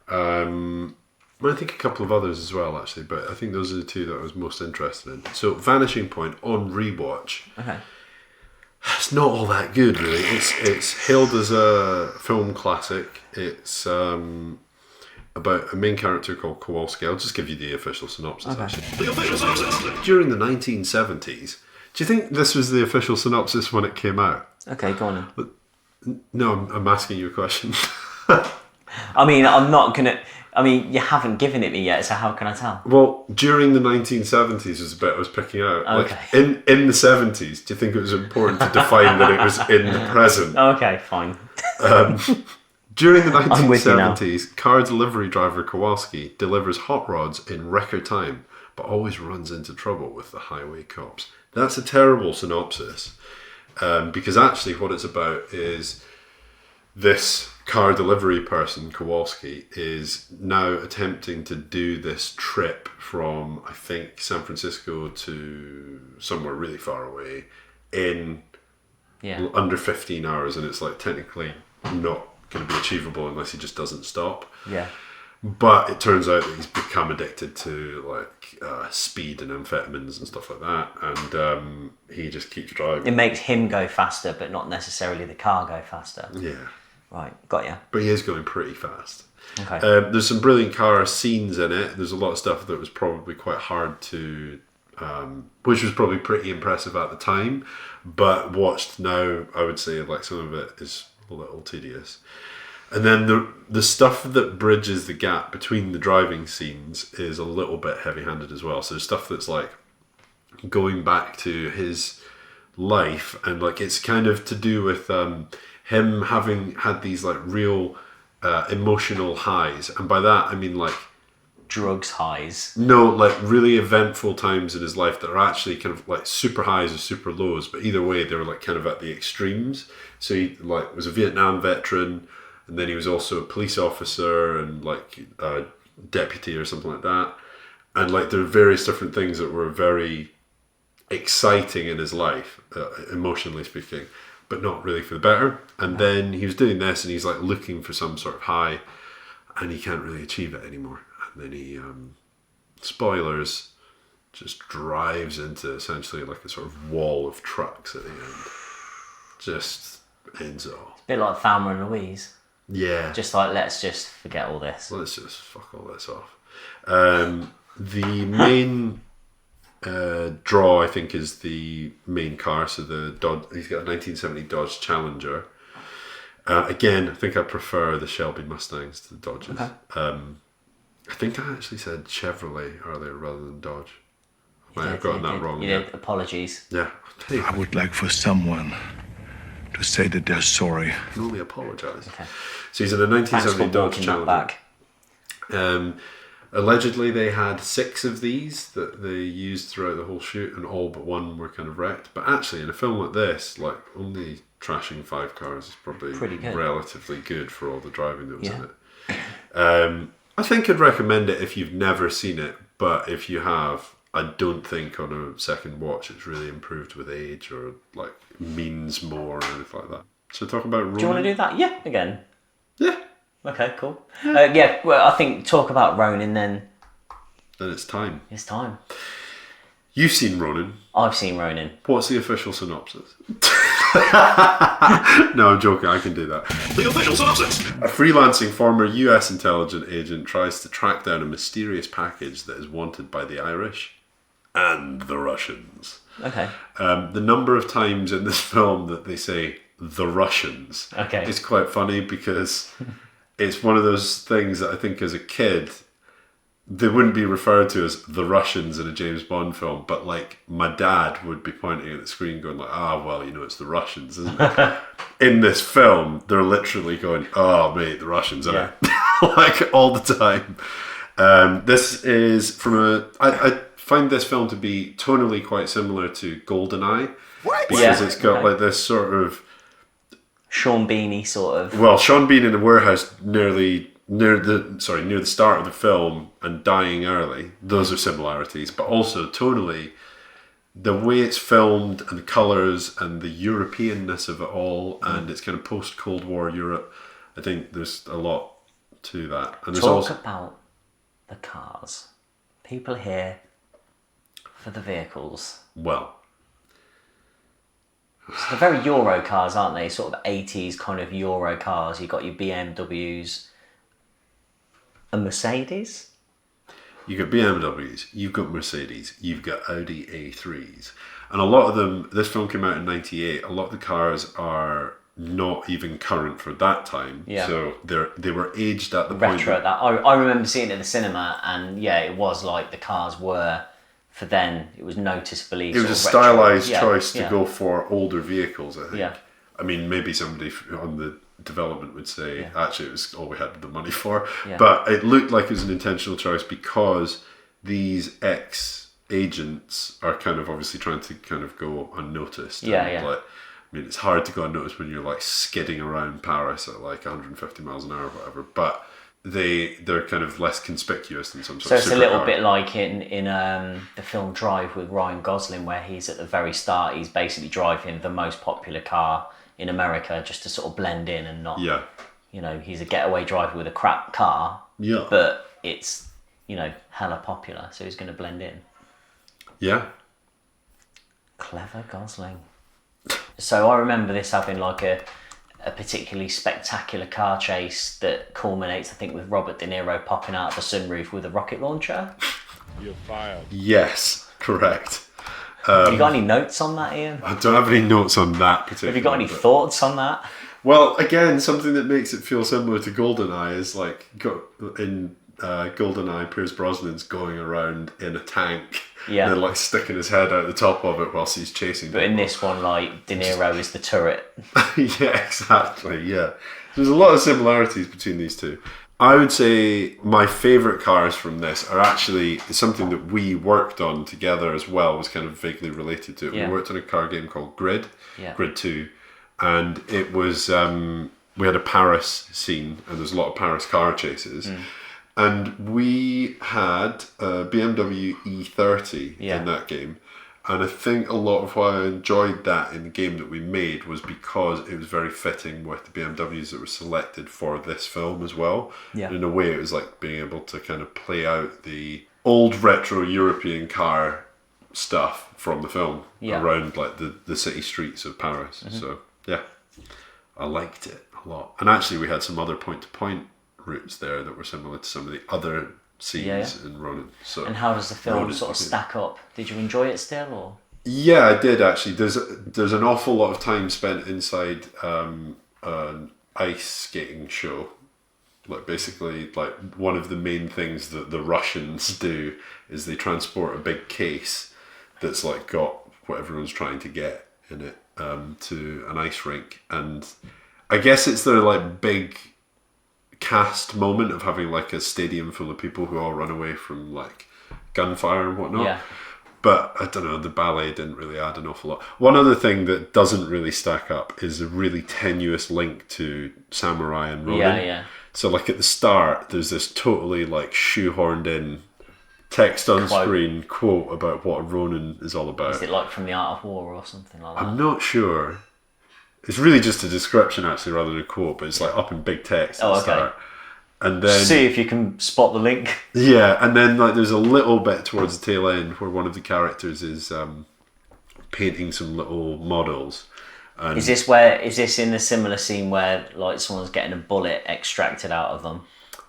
A: I think a couple of others as well, actually, but I think those are the two that I was most interested in. So Vanishing Point on rewatch.
B: Okay.
A: It's not all that good, really. It's hailed as a film classic. It's about a main character called Kowalski. I'll just give you the official synopsis, actually. The official synopsis. During the 1970s, do you think this was the official synopsis when it came out?
B: Okay, go on then.
A: No, I'm asking you a question.
B: I mean, I'm not going to... I mean, you haven't given it me yet, so how can I tell?
A: Well, during the 1970s was the bit I was picking out.
B: Okay.
A: Like, in the 70s, do you think it was important to define that it was in the present?
B: Okay, fine.
A: During the
B: I'm with you now.
A: 1970s, car delivery driver Kowalski delivers hot rods in record time, but always runs into trouble with the highway cops. That's a terrible synopsis, because actually what it's about is this car delivery person, Kowalski, is now attempting to do this trip from, I think, San Francisco to somewhere really far away in under 15 hours, and it's like technically not going to be achievable unless he just doesn't stop.
B: Yeah.
A: But it turns out that he's become addicted to like speed and amphetamines and stuff like that, and he just keeps driving.
B: It makes him go faster, but not necessarily the car go faster.
A: Yeah.
B: Right, got ya.
A: But he is going pretty fast.
B: Okay.
A: There's some brilliant car scenes in it. There's a lot of stuff that was probably quite hard to, which was probably pretty impressive at the time, but watched now, I would say like some of it is a little tedious. And then the stuff that bridges the gap between the driving scenes is a little bit heavy-handed as well. So there's stuff that's like going back to his life, and like it's kind of to do with him having had these like real emotional highs, and by that I mean like
B: Drugs highs.
A: no, like really eventful times in his life that are actually kind of like super highs or super lows, but either way they were like kind of at the extremes. So he like was a Vietnam veteran, and then he was also a police officer and like a deputy or something like that, and like there are various different things that were very exciting in his life, emotionally speaking, but not really for the better. And then he was doing this, and he's like looking for some sort of high, and he can't really achieve it anymore. And then he, spoilers, just drives into essentially like a sort of wall of trucks at the end. Just ends it all.
B: A bit like Thelma and Louise.
A: Yeah.
B: Just like, let's just forget all this.
A: Let's just fuck all this off. The main draw, I think, is the main car. So the Dodge, he's got a 1970 Dodge Challenger. Again, I think I prefer the Shelby Mustangs to the Dodges.
B: Okay.
A: I think I actually said Chevrolet earlier rather than Dodge. I might have gotten that wrong.
B: You did. Apologies.
A: Yeah.
H: I would like for someone to say that they're sorry.
A: I can only apologise.
B: Okay.
A: So he's in a
B: Thanks for
A: 1970 Dodge
B: walking that
A: Challenger.
B: back.
A: Allegedly, they had 6 of these that they used throughout the whole shoot, and all but one were kind of wrecked. But actually, in a film like this, like only trashing 5 cars is probably
B: Pretty good.
A: relatively good for all the driving that was in it. I think I'd recommend it if you've never seen it, but if you have, I don't think on a second watch it's really improved with age or like means more or anything like that. So talk about Ronin.
B: Do you want to do that? Yeah, again.
A: Yeah.
B: Okay, cool. Well, I think talk about Ronin then.
A: Then it's time.
B: It's time.
A: You've seen Ronin.
B: I've seen Ronin.
A: What's the official synopsis? No, I'm joking. I can do that. The official synopsis. A freelancing former US intelligence agent tries to track down a mysterious package that is wanted by the Irish and the Russians.
B: Okay.
A: The number of times in this film that they say the Russians is quite funny because it's one of those things that I think as a kid they wouldn't be referred to as the Russians in a James Bond film, but like my dad would be pointing at the screen going like, well, you know, it's the Russians, isn't it? In this film, they're literally going, oh mate, the Russians, are like all the time. This is from I find this film to be tonally quite similar to GoldenEye. What? Because it's got like this sort of
B: Sean Beanie sort of.
A: Well, Sean Bean in a warehouse near the start of the film and dying early. Those are similarities, but also tonally, the way it's filmed and the colours and the Europeanness of it all, and it's kind of post Cold War Europe. I think there's a lot to that. And
B: Talk about the cars. People here for the vehicles.
A: Well.
B: So they're very Euro cars, aren't they? Sort of 80s kind of Euro cars. You've got your BMWs, a Mercedes.
A: You've got BMWs, you've got Mercedes, you've got Audi A3s. And a lot of them, this film came out in 98, a lot of the cars are not even current for that time. Yeah. So they were aged at the point.
B: Retro, that. I remember seeing it in the cinema, and it was like the cars were... For then, it was noticeably.
A: It was a stylized choice to go for older vehicles, I think. Yeah. I mean, maybe somebody on the development would say, actually, it was all we had the money for. Yeah. But it looked like it was an intentional choice because these ex-agents are kind of obviously trying to kind of go unnoticed. Like, I mean, it's hard to go unnoticed when you're like skidding around Paris at like 150 miles an hour or whatever. But they're kind of less conspicuous than some sort of supercar. So it's a little
B: bit like in the film Drive with Ryan Gosling, where he's at the very start, he's basically driving the most popular car in America just to sort of blend in and not, you know, he's a getaway driver with a crap car, but it's, you know, hella popular, so he's going to blend in. Yeah. Clever Gosling. So I remember this having like a particularly spectacular car chase that culminates, I think, with Robert De Niro popping out of the sunroof with a rocket launcher.
A: You're fired. Yes, correct.
B: Have you got any notes on that, Ian?
A: I don't have any notes on that particularly.
B: Have you got any thoughts on that?
A: Well, again, something that makes it feel similar to GoldenEye is like in GoldenEye, Pierce Brosnan's going around in a tank. Yeah. And then like sticking his head out the top of it whilst he's chasing
B: people. But in this one, like, De Niro is the turret.
A: Yeah, exactly, yeah. There's a lot of similarities between these two. I would say my favourite cars from this are actually something that we worked on together as well, was kind of vaguely related to it. Yeah. We worked on a car game called Grid, Grid 2, and it was, we had a Paris scene, and there's a lot of Paris car chases. And we had a BMW E30 in that game. And I think a lot of why I enjoyed that in the game that we made was because it was very fitting with the BMWs that were selected for this film as well. Yeah. In a way, it was like being able to kind of play out the old retro European car stuff from the film around like the city streets of Paris. So, yeah, I liked it a lot. And actually, we had some other point-to-point routes there that were similar to some of the other scenes in Ronin. So, and
B: how does the film sort of stack up? Did you enjoy it still, or?
A: Yeah, I did actually. There's an awful lot of time spent inside an ice skating show. Like basically, like one of the main things that the Russians do is they transport a big case that's like got what everyone's trying to get in it to an ice rink, and I guess it's their like big cast moment of having like a stadium full of people who all run away from like gunfire and whatnot.
B: Yeah.
A: But I don't know, the ballet didn't really add an awful lot. One other thing that doesn't really stack up is a really tenuous link to Samurai and Ronin.
B: Yeah.
A: So like at the start, there's this totally like shoehorned in text on screen quote about what Ronin is all about.
B: Is it like From the Art of War or something like that?
A: I'm not sure. It's really just a description actually rather than a quote, but it's like up in big text at the start. And then
B: see if you can spot the link.
A: Yeah, and then like there's a little bit towards the tail end where one of the characters is painting some little models. And
B: Is this in a similar scene where like someone's getting a bullet extracted out of them?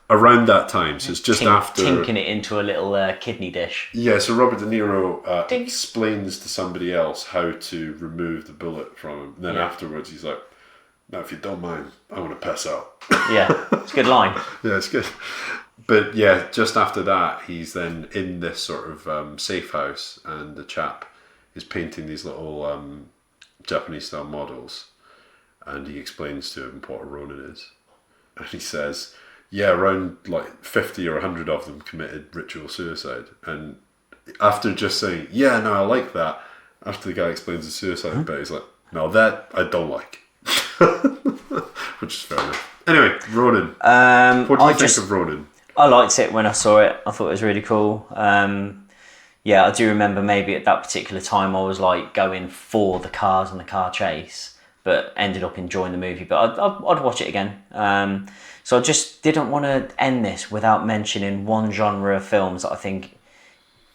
A: Around that time, so it's just after
B: tinking it into a little kidney dish.
A: Yeah, so Robert De Niro explains to somebody else how to remove the bullet from him. And then afterwards he's like, "Now, if you don't mind, I want to piss out."
B: Yeah, it's a good line.
A: Yeah, it's good. But yeah, just after that, he's then in this sort of safe house, and the chap is painting these little Japanese-style models, and he explains to him what a Ronin is. And he says, yeah, around like 50 or 100 of them committed ritual suicide. And after just saying, yeah, no, I like that, after the guy explains the suicide bit, he's like, no, that I don't like. Which is fair enough. Anyway, Ronin. What do you think of Ronin?
B: I liked it when I saw it. I thought it was really cool. Yeah, I do remember maybe at that particular time I was like going for the cars and the car chase, but ended up enjoying the movie. But I'd watch it again. So I just didn't want to end this without mentioning one genre of films that I think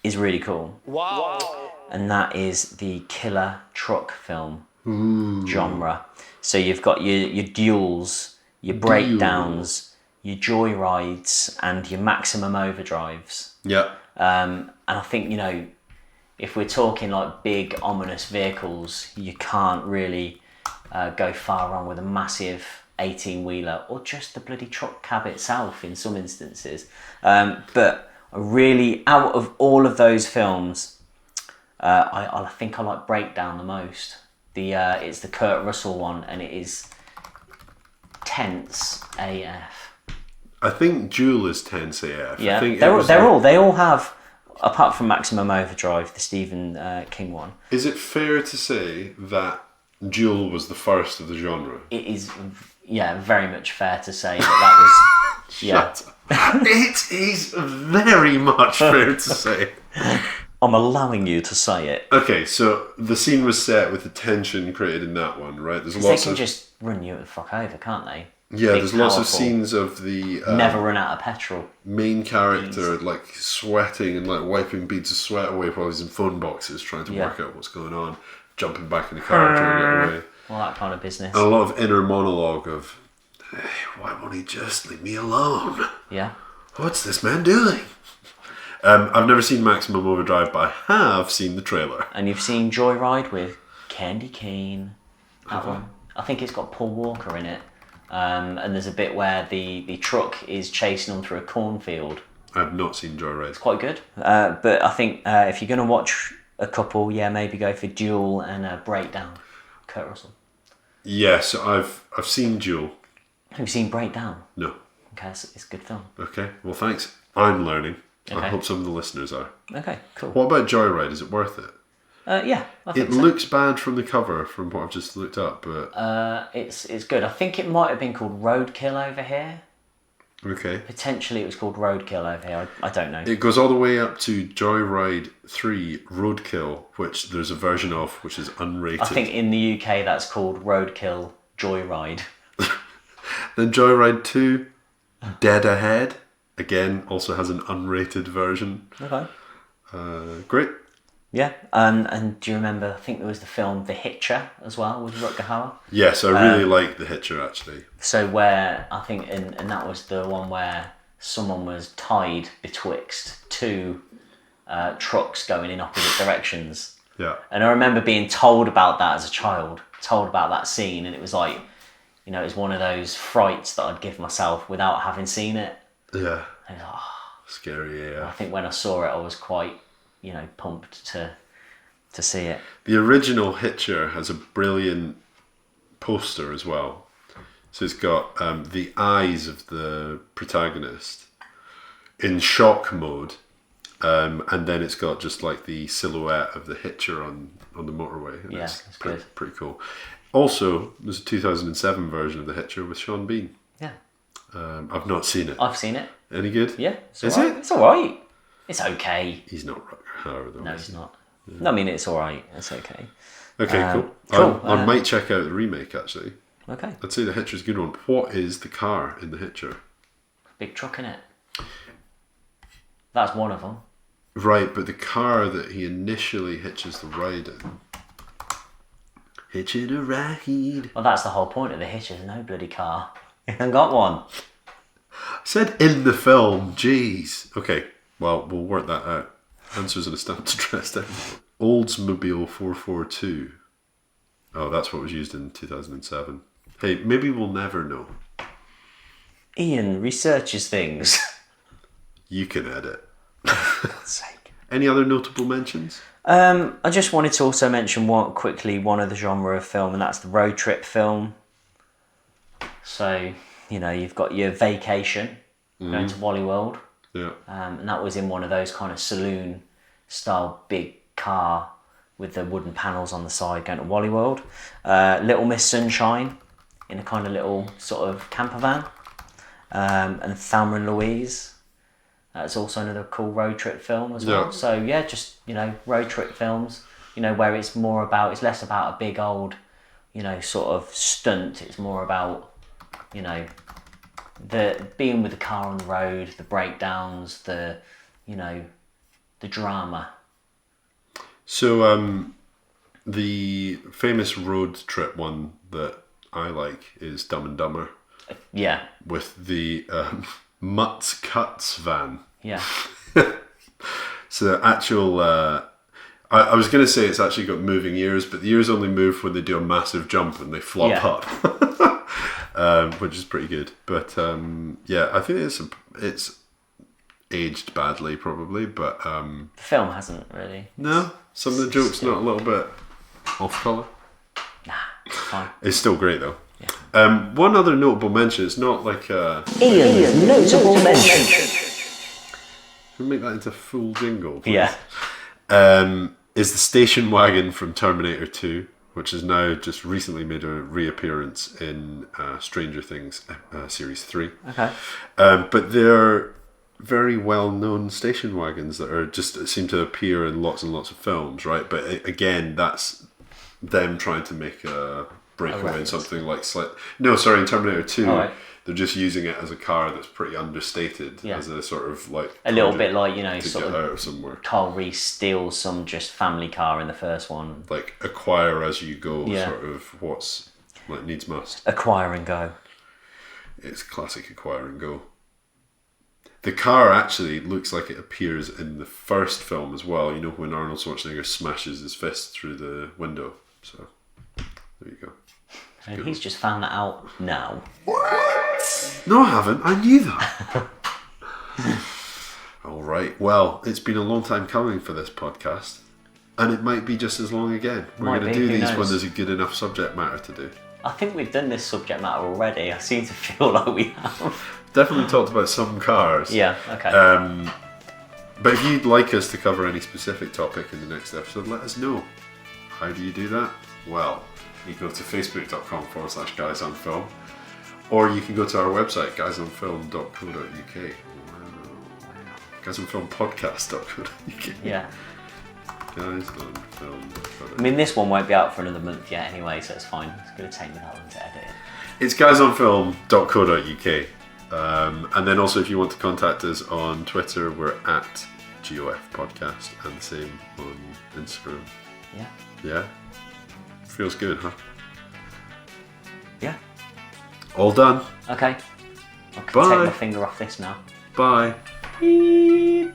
B: is really cool. Wow. And that is the killer truck film genre. So you've got your duels, your breakdowns, your joyrides, and your maximum overdrives.
A: Yeah.
B: And I think, you know, if we're talking like big ominous vehicles, you can't really go far wrong with a massive 18-wheeler or just the bloody truck cab itself in some instances. But I really, out of all of those films, I think I like Breakdown the most. It's the Kurt Russell one, and it is tense AF.
A: I think Duel is tense AF.
B: Yeah,
A: I think
B: they all have, apart from Maximum Overdrive, the Stephen King one.
A: Is it fair to say that Duel was the first of the genre?
B: It is, yeah, very much fair to say that was. Yeah.
A: It is very much fair to say.
B: I'm allowing you to say it.
A: Okay, so the scene was set with the tension created in that one, right? There's
B: lots they can just run you the fuck over, can't they?
A: Yeah, there's lots of scenes of the
B: never run out of petrol.
A: Main character like sweating and like wiping beads of sweat away while he's in phone boxes trying to work out what's going on, jumping back in the car trying to get away.
B: All that kind of business.
A: And a lot of inner monologue of, hey, why won't he just leave me alone?
B: Yeah.
A: What's this man doing? I've never seen Maximum Overdrive, but I have seen the trailer.
B: And you've seen Joyride with Candy Cane. That one. I think it's got Paul Walker in it. And there's a bit where the truck is chasing them through a cornfield.
A: I've not seen Joyride.
B: It's quite good. But I think if you're going to watch a couple, maybe go for Duel and Breakdown. Kurt Russell.
A: Yeah, so I've seen Duel.
B: Have you seen Breakdown?
A: No.
B: Okay, it's a good film.
A: Okay, well thanks. I'm learning.
B: Okay.
A: I hope some of the listeners are.
B: Okay, cool.
A: What about Joyride? Is it worth it?
B: Yeah, I think
A: it looks bad from the cover, from what I've just looked up, but
B: it's good. I think it might have been called Roadkill over here.
A: Okay.
B: Potentially, it was called Roadkill over here. I don't know.
A: It goes all the way up to Joyride 3 Roadkill, which there's a version of which is unrated.
B: I think in the UK that's called Roadkill Joyride.
A: Then Joyride 2 Dead Ahead, again, also has an unrated version.
B: Okay.
A: Great.
B: Yeah, and do you remember, I think there was the film The Hitcher as well with Rutger Hauer?
A: Yes, I really like The Hitcher actually.
B: So where, I think, and that was the one where someone was tied betwixt two trucks going in opposite directions.
A: Yeah.
B: And I remember being told about that as a child, told about that scene, and it was like, you know, it was one of those frights that I'd give myself without having seen it.
A: Yeah.
B: And it was,
A: scary, yeah.
B: I think when I saw it, I was quite, you know, pumped to see it.
A: The original Hitcher has a brilliant poster as well. So it's got the eyes of the protagonist in shock mode, and then it's got just like the silhouette of the hitcher on the motorway. And
B: Yeah,
A: it's
B: that's
A: pretty,
B: good.
A: pretty cool. Also, there's a 2007 version of the hitcher with Sean Bean.
B: Yeah.
A: I've not seen it.
B: I've seen it.
A: Any good?
B: Yeah. It's
A: Is
B: alright.
A: it?
B: It's alright. It's okay.
A: He's not Rutger Hauer though.
B: No,
A: is
B: it's
A: he?
B: not. No, I mean, it's alright. It's okay.
A: Okay, cool.
B: Cool.
A: I might check out the remake actually.
B: Okay.
A: I'd say the Hitcher's a good one. What is the car in the Hitcher?
B: Big truck in it. That's one of them.
A: Right, but the car that he initially hitches the ride in. Hitching a ride.
B: Well, that's the whole point of the hitcher. There's no bloody car. You haven't got one.
A: I said in the film, jeez. Okay, well, we'll work that out. Answers in a stamped addressed envelope. Oldsmobile 442. Oh, that's what was used in 2007. Hey, maybe we'll never know.
B: Ian researches things.
A: You can edit.
B: For God's sake.
A: Any other notable mentions?
B: I just wanted to also mention one of the genre of film, and that's the road trip film. So, you've got your vacation, going to Wally World.
A: Yeah.
B: And that was in one of those kind of saloon style big car with the wooden panels on the side going to Wally World. Little Miss Sunshine in a kind of little sort of camper van. And Thelma and Louise. That's also another cool road trip film as well.
A: Yeah.
B: So yeah, just, road trip films, where it's less about a big old, sort of stunt. It's more about, the being with the car on the road, the breakdowns, the drama.
A: So, the famous road trip one that I like is Dumb and Dumber.
B: Yeah.
A: With the Mutts Cuts van.
B: Yeah.
A: So the actual... I was going to say it's actually got moving ears, but the ears only move when they do a massive jump and they flop up. Which is pretty good. But I think it's aged badly probably, but...
B: the film hasn't really.
A: No, some of the jokes not a little bit off colour.
B: Nah, it's fine.
A: It's still great though. Yeah. One other notable mention, it's not like
B: Ian's notable mention.
A: Can we make that into a full jingle, please?
B: Yeah.
A: Is the station wagon from Terminator 2, which has now just recently made a reappearance in Stranger Things Series 3.
B: Okay.
A: But they're very well-known station wagons that are just seem to appear in lots and lots of films, right? But again, that's them trying to make a breakaway in something like... in Terminator 2, they're just using it as a car that's pretty understated, as a sort of like...
B: A little bit like,
A: to
B: sort
A: get
B: of
A: out of somewhere.
B: Carl Reese steals some just family car in the first one.
A: Like acquire as you go, sort of what's like needs must.
B: Acquire and go.
A: It's classic acquire and go. The car actually looks like it appears in the first film as well. When Arnold Schwarzenegger smashes his fist through the window. So there you go.
B: And he's just found that out now.
A: No, I haven't. I knew that. All right. Well, it's been a long time coming for this podcast, and it might be just as long again. We're going to do these when there's a good enough subject matter to do.
B: I think we've done this subject matter already. I seem to feel like we have.
A: Definitely talked about some cars.
B: Yeah. Okay.
A: But if you'd like us to cover any specific topic in the next episode, let us know. How do you do that? Well, you go to facebook.com/guysonfilm, or you can go to our website, guysonfilm.co.uk. Wow. Guysonfilmpodcast.co.uk.
B: Yeah.
A: Guys on Film.
B: I mean, this one won't be out for another month yet anyway, so it's fine. It's going to take me that long to edit it.
A: It's guysonfilm.co.uk. And then also, if you want to contact us on Twitter, we're at GOF Podcast, and the same on Instagram.
B: Yeah.
A: Yeah? Feels good, huh?
B: Yeah.
A: All done.
B: Okay. I can
A: Bye.
B: take my finger off this now.
A: Bye.
B: Beep.